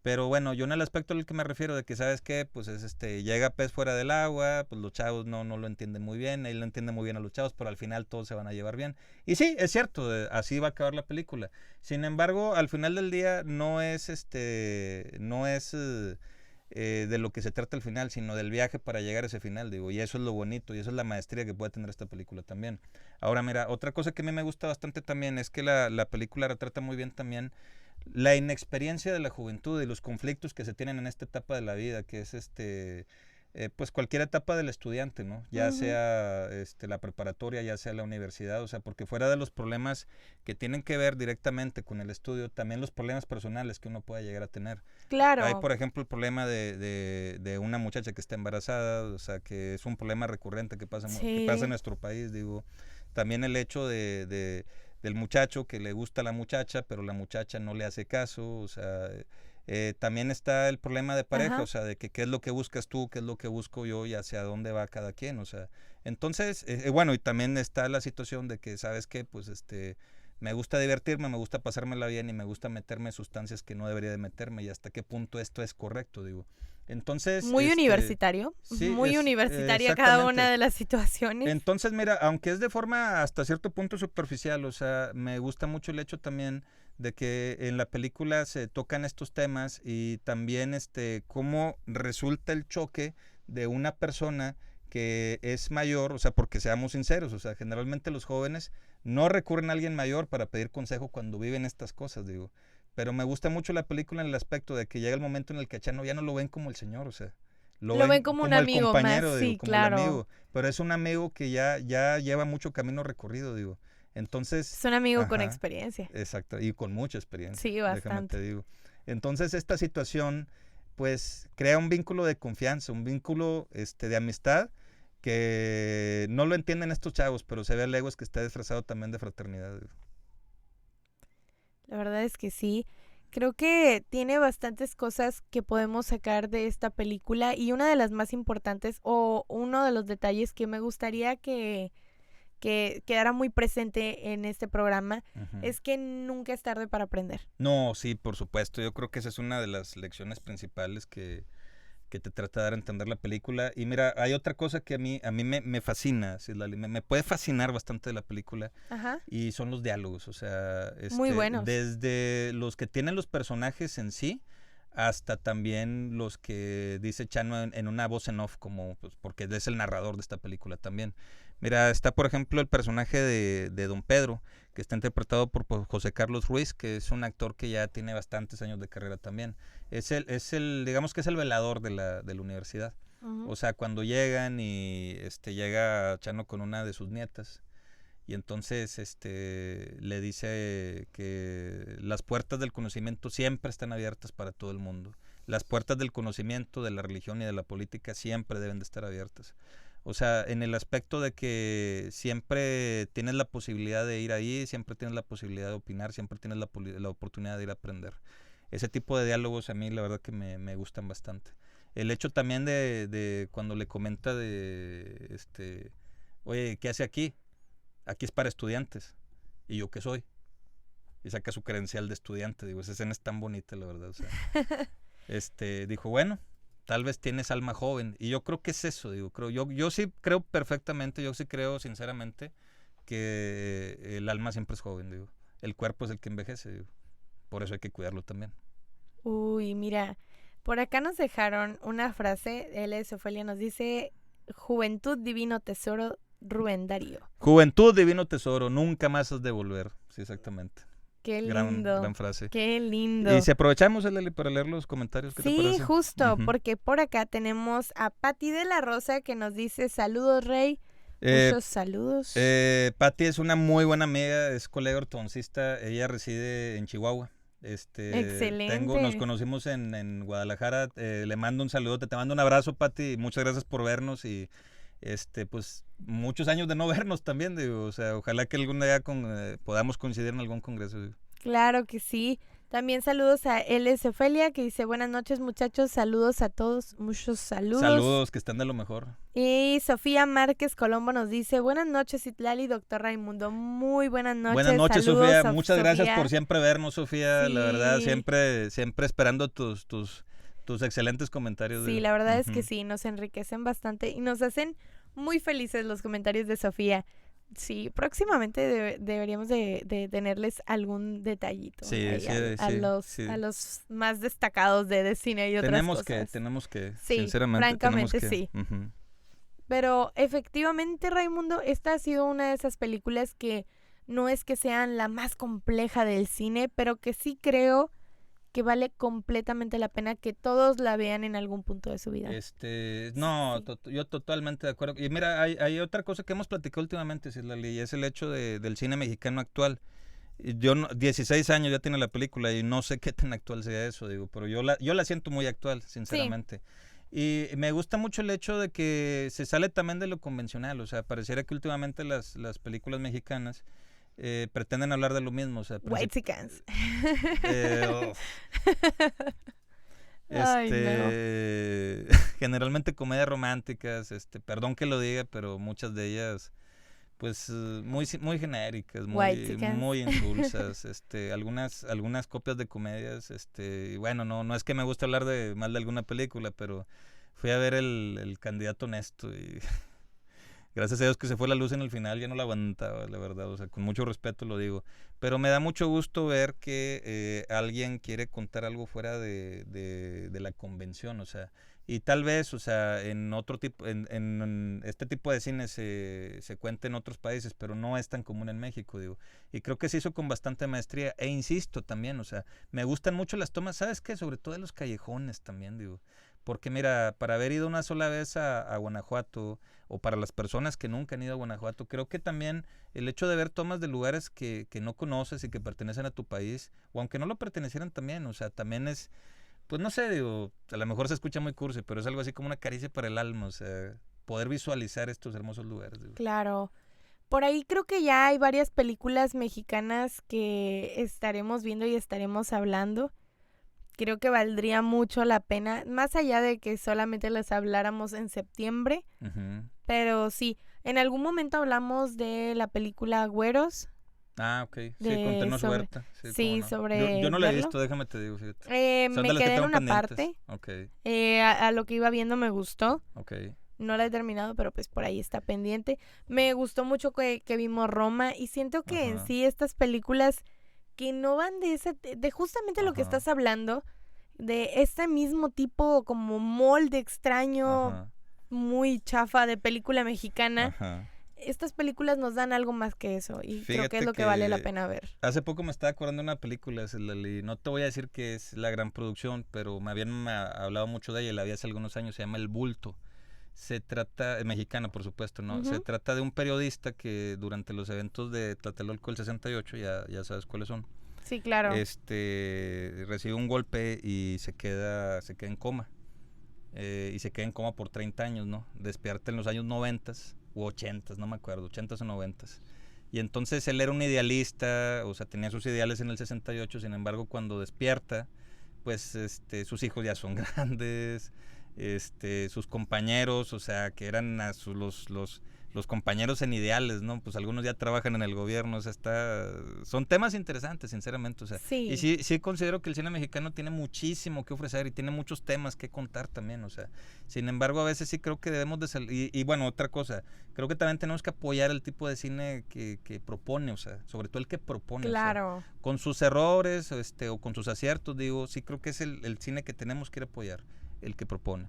S2: pero bueno, yo en el aspecto al que me refiero de que, ¿sabes qué? Pues es llega pez fuera del agua, pues los chavos no lo entienden muy bien, él no entiende muy bien a los chavos, pero al final todos se van a llevar bien. Y sí, es cierto, así va a acabar la película. Sin embargo, al final del día no es de lo que se trata al final, sino del viaje para llegar a ese final, digo, y eso es lo bonito, y eso es la maestría que puede tener esta película también. Ahora, mira, otra cosa que a mí me gusta bastante también es que la película retrata muy bien también la inexperiencia de la juventud y los conflictos que se tienen en esta etapa de la vida, que es pues cualquier etapa del estudiante, ¿no? Ya sea la preparatoria, ya sea la universidad, o sea, porque fuera de los problemas que tienen que ver directamente con el estudio, también los problemas personales que uno pueda llegar a tener.
S1: Claro.
S2: Hay, por ejemplo, el problema de una muchacha que está embarazada, o sea, que es un problema recurrente que pasa en nuestro país, digo. También el hecho del muchacho que le gusta a la muchacha, pero la muchacha no le hace caso, o sea... también está el problema de pareja, o sea, de que qué es lo que buscas tú, qué es lo que busco yo y hacia dónde va cada quien, o sea, entonces, bueno, y también está la situación de que, ¿sabes qué? Pues, me gusta divertirme, me gusta pasármela bien y me gusta meterme en sustancias que no debería de meterme y hasta qué punto esto es correcto, digo. Entonces...
S1: Muy universitario,
S2: sí,
S1: muy universitaria cada una de las situaciones.
S2: Entonces, mira, aunque es de forma hasta cierto punto superficial, o sea, me gusta mucho el hecho también de que en la película se tocan estos temas y también cómo resulta el choque de una persona que es mayor, o sea, porque seamos sinceros, o sea, generalmente los jóvenes no recurren a alguien mayor para pedir consejo cuando viven estas cosas, digo. Pero me gusta mucho la película en el aspecto de que llega el momento en el que a Chano ya no lo ven como el señor, o sea, lo ven como un amigo, el compañero, más, digo, sí, como claro. El amigo, pero es un amigo que ya lleva mucho camino recorrido, digo. Entonces,
S1: es un amigo con experiencia.
S2: Exacto, y con mucha experiencia.
S1: Sí, bastante.
S2: Déjame te digo. Entonces, esta situación, pues, crea un vínculo de confianza, un vínculo de amistad que no lo entienden estos chavos, pero se ve a leguas que está disfrazado también de fraternidad. Digo.
S1: La verdad es que sí. Creo que tiene bastantes cosas que podemos sacar de esta película y una de las más importantes o uno de los detalles que me gustaría que quedara muy presente en este programa es que nunca es tarde para aprender.
S2: No, sí, por supuesto. Yo creo que esa es una de las lecciones principales que te trata de dar a entender la película. Y mira, hay otra cosa que a mí me fascina, me puede fascinar bastante de la película.
S1: Ajá.
S2: Y son los diálogos, o sea,
S1: muy buenos.
S2: Desde los que tienen los personajes en sí, hasta también los que dice Chano en una voz en off, como pues, porque es el narrador de esta película también. Mira, está por ejemplo el personaje de Don Pedro, que está interpretado por José Carlos Ruiz, que es un actor que ya tiene bastantes años de carrera también. Digamos que es el velador de la universidad. O sea, cuando llegan y llega Chano con una de sus nietas, y entonces le dice que las puertas del conocimiento siempre están abiertas para todo el mundo. Las puertas del conocimiento, de la religión y de la política siempre deben de estar abiertas. O sea, en el aspecto de que siempre tienes la posibilidad de ir ahí, siempre tienes la posibilidad de opinar, siempre tienes la oportunidad de ir a aprender. Ese tipo de diálogos a mí la verdad que me gustan bastante. El hecho también de cuando le comenta oye, ¿qué hace aquí? Aquí es para estudiantes. ¿Y yo qué soy? Y saca su credencial de estudiante. Digo, esa escena es tan bonita, la verdad. O sea, dijo, bueno, tal vez tienes alma joven. Y yo creo que es eso, digo, yo sí creo perfectamente, yo sí creo sinceramente que el alma siempre es joven, digo. El cuerpo es el que envejece, digo. Por eso hay que cuidarlo también.
S1: Uy, mira, por acá nos dejaron una frase, L.S. Ofelia nos dice, juventud divino tesoro, Rubén Darío.
S2: Juventud divino tesoro, nunca más has de volver. Sí, exactamente.
S1: Qué lindo.
S2: Gran frase.
S1: Qué lindo.
S2: Y si aprovechamos, Leli, para leer los comentarios, ¿qué te parece?
S1: Sí, justo, porque por acá tenemos a Pati de la Rosa que nos dice, saludos, Rey. Muchos saludos.
S2: Pati es una muy buena amiga, es colega ortodoncista, ella reside en Chihuahua.
S1: Excelente.
S2: Nos conocimos en Guadalajara, le mando un saludo, te mando un abrazo, Pati, muchas gracias por vernos y pues muchos años de no vernos también, digo, o sea, ojalá que algún día podamos coincidir en algún congreso. Digo.
S1: Claro que sí. También saludos a L.S. Ofelia que dice, buenas noches muchachos, saludos a todos, muchos saludos.
S2: Saludos, que estén de lo mejor.
S1: Y Sofía Márquez Colombo nos dice, buenas noches Itlali, doctor Raimundo, muy buenas noches.
S2: Buenas noches,
S1: saludos,
S2: Sofía, muchas gracias por siempre vernos, Sofía,
S1: sí.
S2: La verdad, siempre esperando tus excelentes comentarios.
S1: Sí, la verdad es que sí, nos enriquecen bastante y nos hacen muy felices los comentarios de Sofía. Sí, próximamente deberíamos de tenerles algún detallito a los más destacados de cine y otras cosas.
S2: Tenemos que,
S1: sí,
S2: sinceramente,
S1: francamente
S2: sí.
S1: Uh-huh. Pero efectivamente, Raimundo, esta ha sido una de esas películas que no es que sean la más compleja del cine, pero que sí creo que vale completamente la pena que todos la vean en algún punto de su vida.
S2: No, sí. Yo totalmente de acuerdo. Y mira, hay otra cosa que hemos platicado últimamente, Cislali, y es el hecho del cine mexicano actual. 16 años ya tiene la película y no sé qué tan actual sea eso, digo, pero yo la siento muy actual, sinceramente. Sí. Y me gusta mucho el hecho de que se sale también de lo convencional, o sea, pareciera que últimamente las películas mexicanas pretenden hablar de lo mismo, o sea,
S1: Whitexicans.
S2: Ay, no. Generalmente comedias románticas, perdón que lo diga, pero muchas de ellas pues muy genéricas, muy insulsas, algunas copias de comedias, y bueno, no es que me guste hablar mal de alguna película, pero fui a ver el Candidato Honesto y gracias a Dios que se fue la luz en el final, ya no la aguantaba, la verdad, o sea, con mucho respeto lo digo. Pero me da mucho gusto ver que alguien quiere contar algo fuera de la convención, o sea, y tal vez, o sea, en otro tipo, en este tipo de cine se cuenta en otros países, pero no es tan común en México, digo. Y creo que se hizo con bastante maestría, e insisto también, o sea, me gustan mucho las tomas, ¿sabes qué? Sobre todo de los callejones también, digo. Porque mira, para haber ido una sola vez a Guanajuato, o para las personas que nunca han ido a Guanajuato, creo que también el hecho de ver tomas de lugares que no conoces y que pertenecen a tu país, o aunque no lo pertenecieran también, o sea, también es, pues no sé, digo, a lo mejor se escucha muy cursi, pero es algo así como una caricia para el alma, o sea, poder visualizar estos hermosos lugares. Digo.
S1: Claro. Por ahí creo que ya hay varias películas mexicanas que estaremos viendo y estaremos hablando. Creo que valdría mucho la pena, más allá de que solamente les habláramos en septiembre, pero sí, en algún momento hablamos de la película Güeros.
S2: Ah, ok, sí, con Tenoch Huerta.
S1: Sí,
S2: no.
S1: sobre
S2: yo no la he visto, déjame te digo.
S1: Me quedé en una parte,
S2: okay.
S1: A lo que iba viendo me gustó.
S2: Okay.
S1: No la he terminado, pero pues por ahí está pendiente. Me gustó mucho que vimos Roma y siento que en sí estas películas que no van de justamente lo que estás hablando, de este mismo tipo como molde extraño, muy chafa de película mexicana. Estas películas nos dan algo más que eso y creo que es lo que vale la pena ver.
S2: Hace poco me estaba acordando de una película, no te voy a decir que es la gran producción, pero me habían hablado mucho de ella, la vi hace algunos años, se llama El Bulto. Se trata, mexicana por supuesto, ¿no? Se trata de un periodista que durante los eventos de Tlatelolco del 68, ya sabes cuáles son.
S1: Sí, claro.
S2: Recibe un golpe y se queda en coma. Y se queda en coma por 30 años, ¿no? Despierta en los años 90 u 80, no me acuerdo, 80 o 90. Y entonces él era un idealista, o sea, tenía sus ideales en el 68, sin embargo, cuando despierta, pues sus hijos ya son grandes, sus compañeros, o sea, que eran los los compañeros en ideales, ¿no? Pues algunos ya trabajan en el gobierno, o sea, son temas interesantes, sinceramente, o sea.
S1: Sí.
S2: Y sí considero que el cine mexicano tiene muchísimo que ofrecer y tiene muchos temas que contar también, o sea. Sin embargo, a veces sí creo que debemos de salir, y bueno, otra cosa, creo que también tenemos que apoyar el tipo de cine que propone, o sea, sobre todo el que propone.
S1: Claro.
S2: O sea, con sus errores, o con sus aciertos, digo, sí creo que es el cine que tenemos que ir a apoyar, el que propone.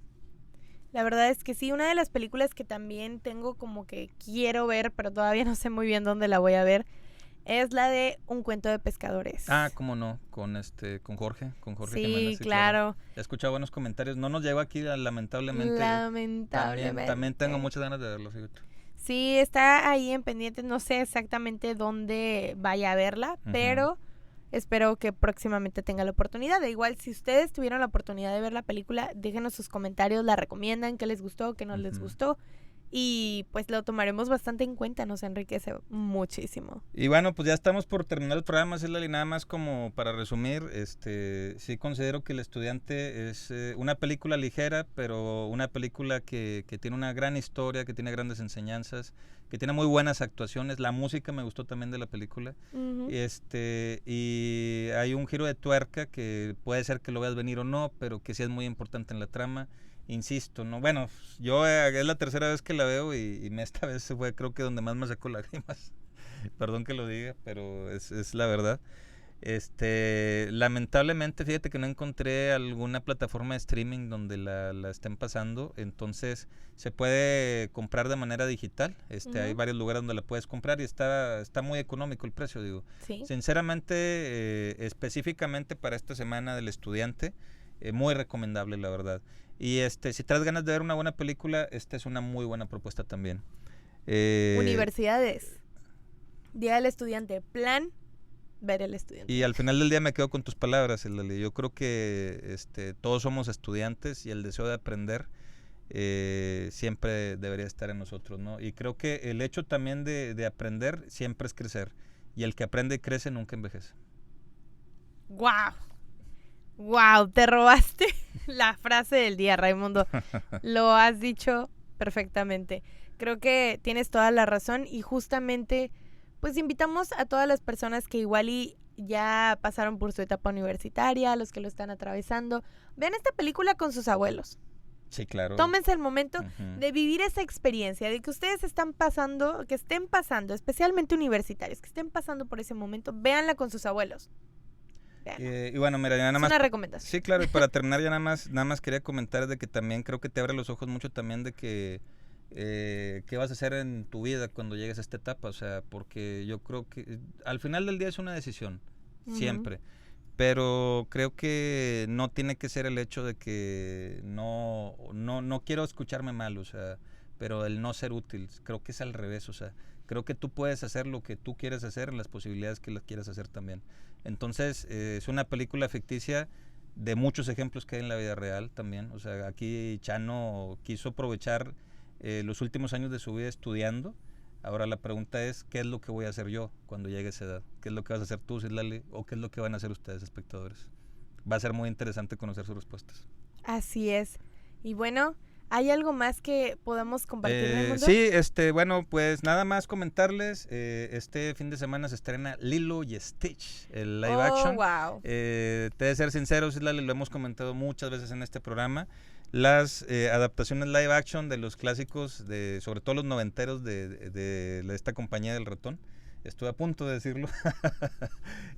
S1: La verdad es que sí, una de las películas que también tengo como que quiero ver, pero todavía no sé muy bien dónde la voy a ver, es la de Un cuento de pescadores.
S2: Ah, cómo no, con Jorge
S1: Sí,
S2: Jiménez. Sí,
S1: claro.
S2: He escuchado buenos comentarios. No nos llegó aquí, lamentablemente. También tengo muchas ganas de verlo, fíjate.
S1: Sí, está ahí en pendiente, no sé exactamente dónde vaya a verla, pero espero que próximamente tenga la oportunidad. De igual, si ustedes tuvieron la oportunidad de ver la película, déjenos sus comentarios, la recomiendan, qué les gustó, qué no les gustó. Y pues lo tomaremos bastante en cuenta, nos enriquece muchísimo.
S2: Y bueno, pues ya estamos por terminar el programa, Citlali, nada más como para resumir, sí considero que El Estudiante es una película ligera, pero una película que tiene una gran historia, que tiene grandes enseñanzas, que tiene muy buenas actuaciones. La música me gustó también de la película. Y hay un giro de tuerca que puede ser que lo veas venir o no, pero que sí es muy importante en la trama. Insisto, no, bueno, yo es la tercera vez que la veo y esta vez fue creo que donde más me sacó lágrimas. Perdón que lo diga, pero es la verdad. Lamentablemente, fíjate que no encontré alguna plataforma de streaming donde la estén pasando, entonces se puede comprar de manera digital. Hay varios lugares donde la puedes comprar y está muy económico el precio, digo.
S1: ¿Sí?
S2: Sinceramente, específicamente para esta semana del estudiante, muy recomendable, la verdad. Y si traes ganas de ver una buena película, esta es una muy buena propuesta también.
S1: Universidades. Día del Estudiante. Plan, ver El Estudiante.
S2: Y al final del día me quedo con tus palabras, Citlali. Yo creo que todos somos estudiantes y el deseo de aprender siempre debería estar en nosotros, ¿no? Y creo que el hecho también de aprender siempre es crecer. Y el que aprende y crece nunca envejece.
S1: ¡Guau! ¡Wow! Te robaste la frase del día, Raimundo. Lo has dicho perfectamente. Creo que tienes toda la razón y justamente pues invitamos a todas las personas que igual y ya pasaron por su etapa universitaria, a los que lo están atravesando. Vean esta película con sus abuelos.
S2: Sí, claro.
S1: Tómense el momento de vivir esa experiencia, de que ustedes estén pasando, especialmente universitarios, que estén pasando por ese momento, véanla con sus abuelos.
S2: Y bueno, mira, ya nada más.
S1: Es una recomendación.
S2: Sí, claro, y para terminar ya nada más quería comentar de que también creo que te abre los ojos mucho también de que qué vas a hacer en tu vida cuando llegues a esta etapa, o sea, porque yo creo que al final del día es una decisión, siempre, pero creo que no tiene que ser el hecho de que no quiero escucharme mal, o sea, pero el no ser útil, creo que es al revés, o sea, creo que tú puedes hacer lo que tú quieres hacer en las posibilidades que las quieras hacer también. Entonces, es una película ficticia de muchos ejemplos que hay en la vida real también. O sea, aquí Chano quiso aprovechar los últimos años de su vida estudiando. Ahora la pregunta es, ¿qué es lo que voy a hacer yo cuando llegue a esa edad? ¿Qué es lo que vas a hacer tú, Citlali? ¿O qué es lo que van a hacer ustedes, espectadores? Va a ser muy interesante conocer sus respuestas.
S1: Así es. Y bueno, ¿hay algo más que podamos compartir en el mundo?
S2: Sí, bueno, pues nada más comentarles, este fin de semana se estrena Lilo y Stitch, el live action.
S1: Wow.
S2: Te de ser sincero, Citlali, lo hemos comentado muchas veces en este programa, las adaptaciones live action de los clásicos, sobre todo los noventeros de esta compañía del ratón. Estuve a punto de decirlo.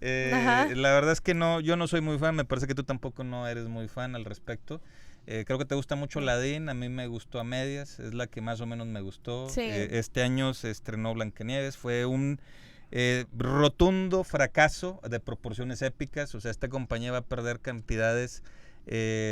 S2: La verdad es que yo no soy muy fan, me parece que tú tampoco no eres muy fan al respecto. Creo que te gusta mucho Aladdin, a mí me gustó a medias, es la que más o menos me gustó.
S1: Sí.
S2: Este año se estrenó Blancanieves, fue un rotundo fracaso de proporciones épicas, o sea, esta compañía va a perder cantidades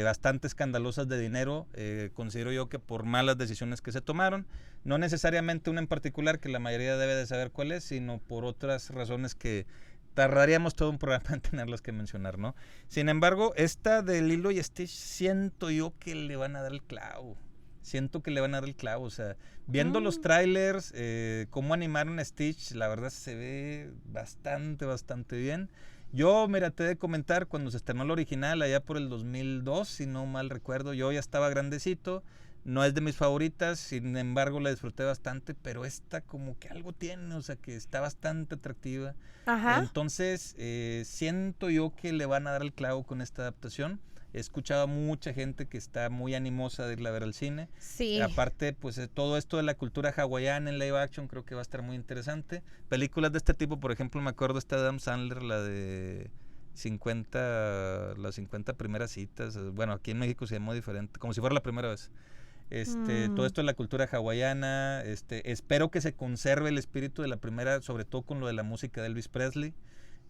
S2: bastante escandalosas de dinero, considero yo que por malas decisiones que se tomaron, no necesariamente una en particular que la mayoría debe de saber cuál es, sino por otras razones que tardaríamos todo un programa en tenerlas que mencionar, ¿no? Sin embargo, esta de Lilo y Stitch siento yo que le van a dar el clavo. O sea, viendo los trailers, cómo animaron a Stitch, la verdad se ve bastante bien. Yo, mira, te he de comentar, cuando se estrenó el original, allá por el 2002, si no mal recuerdo, yo ya estaba grandecito, No es de mis favoritas, sin embargo la disfruté bastante, pero esta como que algo tiene, o sea, que está bastante atractiva.
S1: Ajá.
S2: Entonces, siento yo que le van a dar el clavo con esta adaptación. He escuchado a mucha gente que está muy animosa de irla a ver al cine.
S1: Sí.
S2: Aparte, pues todo esto de la cultura hawaiana en live action creo que va a estar muy interesante. Películas de este tipo, por ejemplo, me acuerdo esta de Adam Sandler, la de las 50 primeras citas. Bueno, aquí en México se llamó diferente, como si fuera la primera vez. Todo esto de la cultura hawaiana, espero que se conserve el espíritu de la primera, sobre todo con lo de la música de Elvis Presley.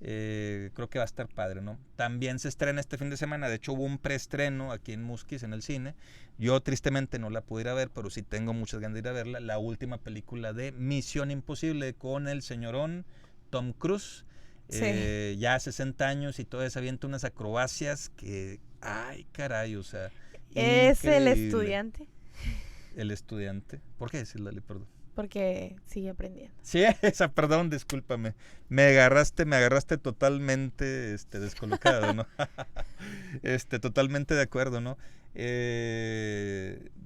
S2: Creo que va a estar padre, ¿no? También se estrena este fin de semana, de hecho hubo un preestreno aquí en Musquis, en el cine. Yo tristemente no la pude ir a ver, pero sí tengo muchas ganas de ir a verla. La última película de Misión Imposible con el señorón Tom Cruise.
S1: Sí.
S2: Ya 60 años y todavía se avienta unas acrobacias que, ay caray, o sea,
S1: ¿Es el
S2: increíble.
S1: estudiante?
S2: El estudiante. ¿Por qué decir, Lali? Perdón.
S1: Porque sigue aprendiendo.
S2: Sí, esa, perdón, discúlpame. Me agarraste totalmente descolocado, ¿no? Totalmente de acuerdo, ¿no?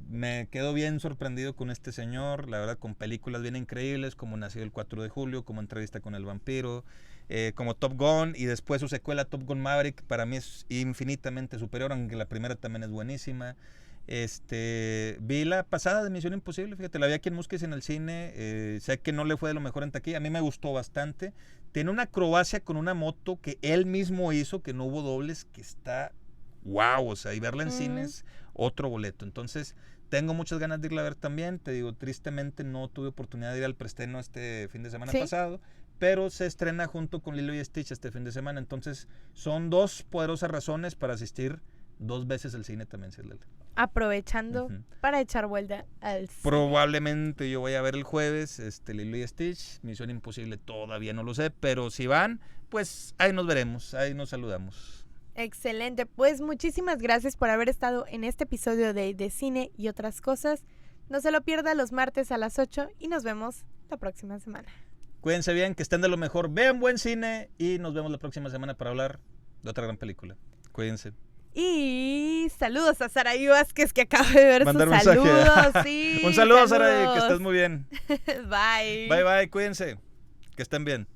S2: Me quedo bien sorprendido con este señor, la verdad, con películas bien increíbles, como Nacido el 4 de julio, como Entrevista con el vampiro, como Top Gun, y después su secuela Top Gun Maverick, para mí es infinitamente superior, aunque la primera también es buenísima. Vi la pasada de Misión Imposible, fíjate, la vi aquí en Musquis en el cine. Sé que no le fue de lo mejor en taquilla, a mí me gustó bastante. Tiene una acrobacia con una moto que él mismo hizo, que no hubo dobles, que está wow, o sea, y verla en cine es otro boleto. Entonces tengo muchas ganas de irla a ver también. Te digo, tristemente no tuve oportunidad de ir al preestreno este fin de semana pasado, pero se estrena junto con Lilo y Stitch este fin de semana. Entonces son dos poderosas razones para asistir 2 veces al cine también, Citlali.
S1: Aprovechando para echar vuelta al cine.
S2: Probablemente yo voy a ver el jueves Lilo y Stitch. Misión Imposible todavía no lo sé, pero si van, pues ahí nos veremos, ahí nos saludamos.
S1: Excelente, pues muchísimas gracias por haber estado en este episodio de Cine y otras cosas. No se lo pierda los martes a las 8 y nos vemos la próxima semana.
S2: Cuídense bien, que estén de lo mejor, vean buen cine y nos vemos la próxima semana para hablar de otra gran película. Cuídense.
S1: Y saludos a Saraí Vázquez, que acabo de ver
S2: mandar
S1: sus saludos. Sí,
S2: un saludo, Saraí, que estés muy bien.
S1: Bye.
S2: Bye, bye, cuídense, que estén bien.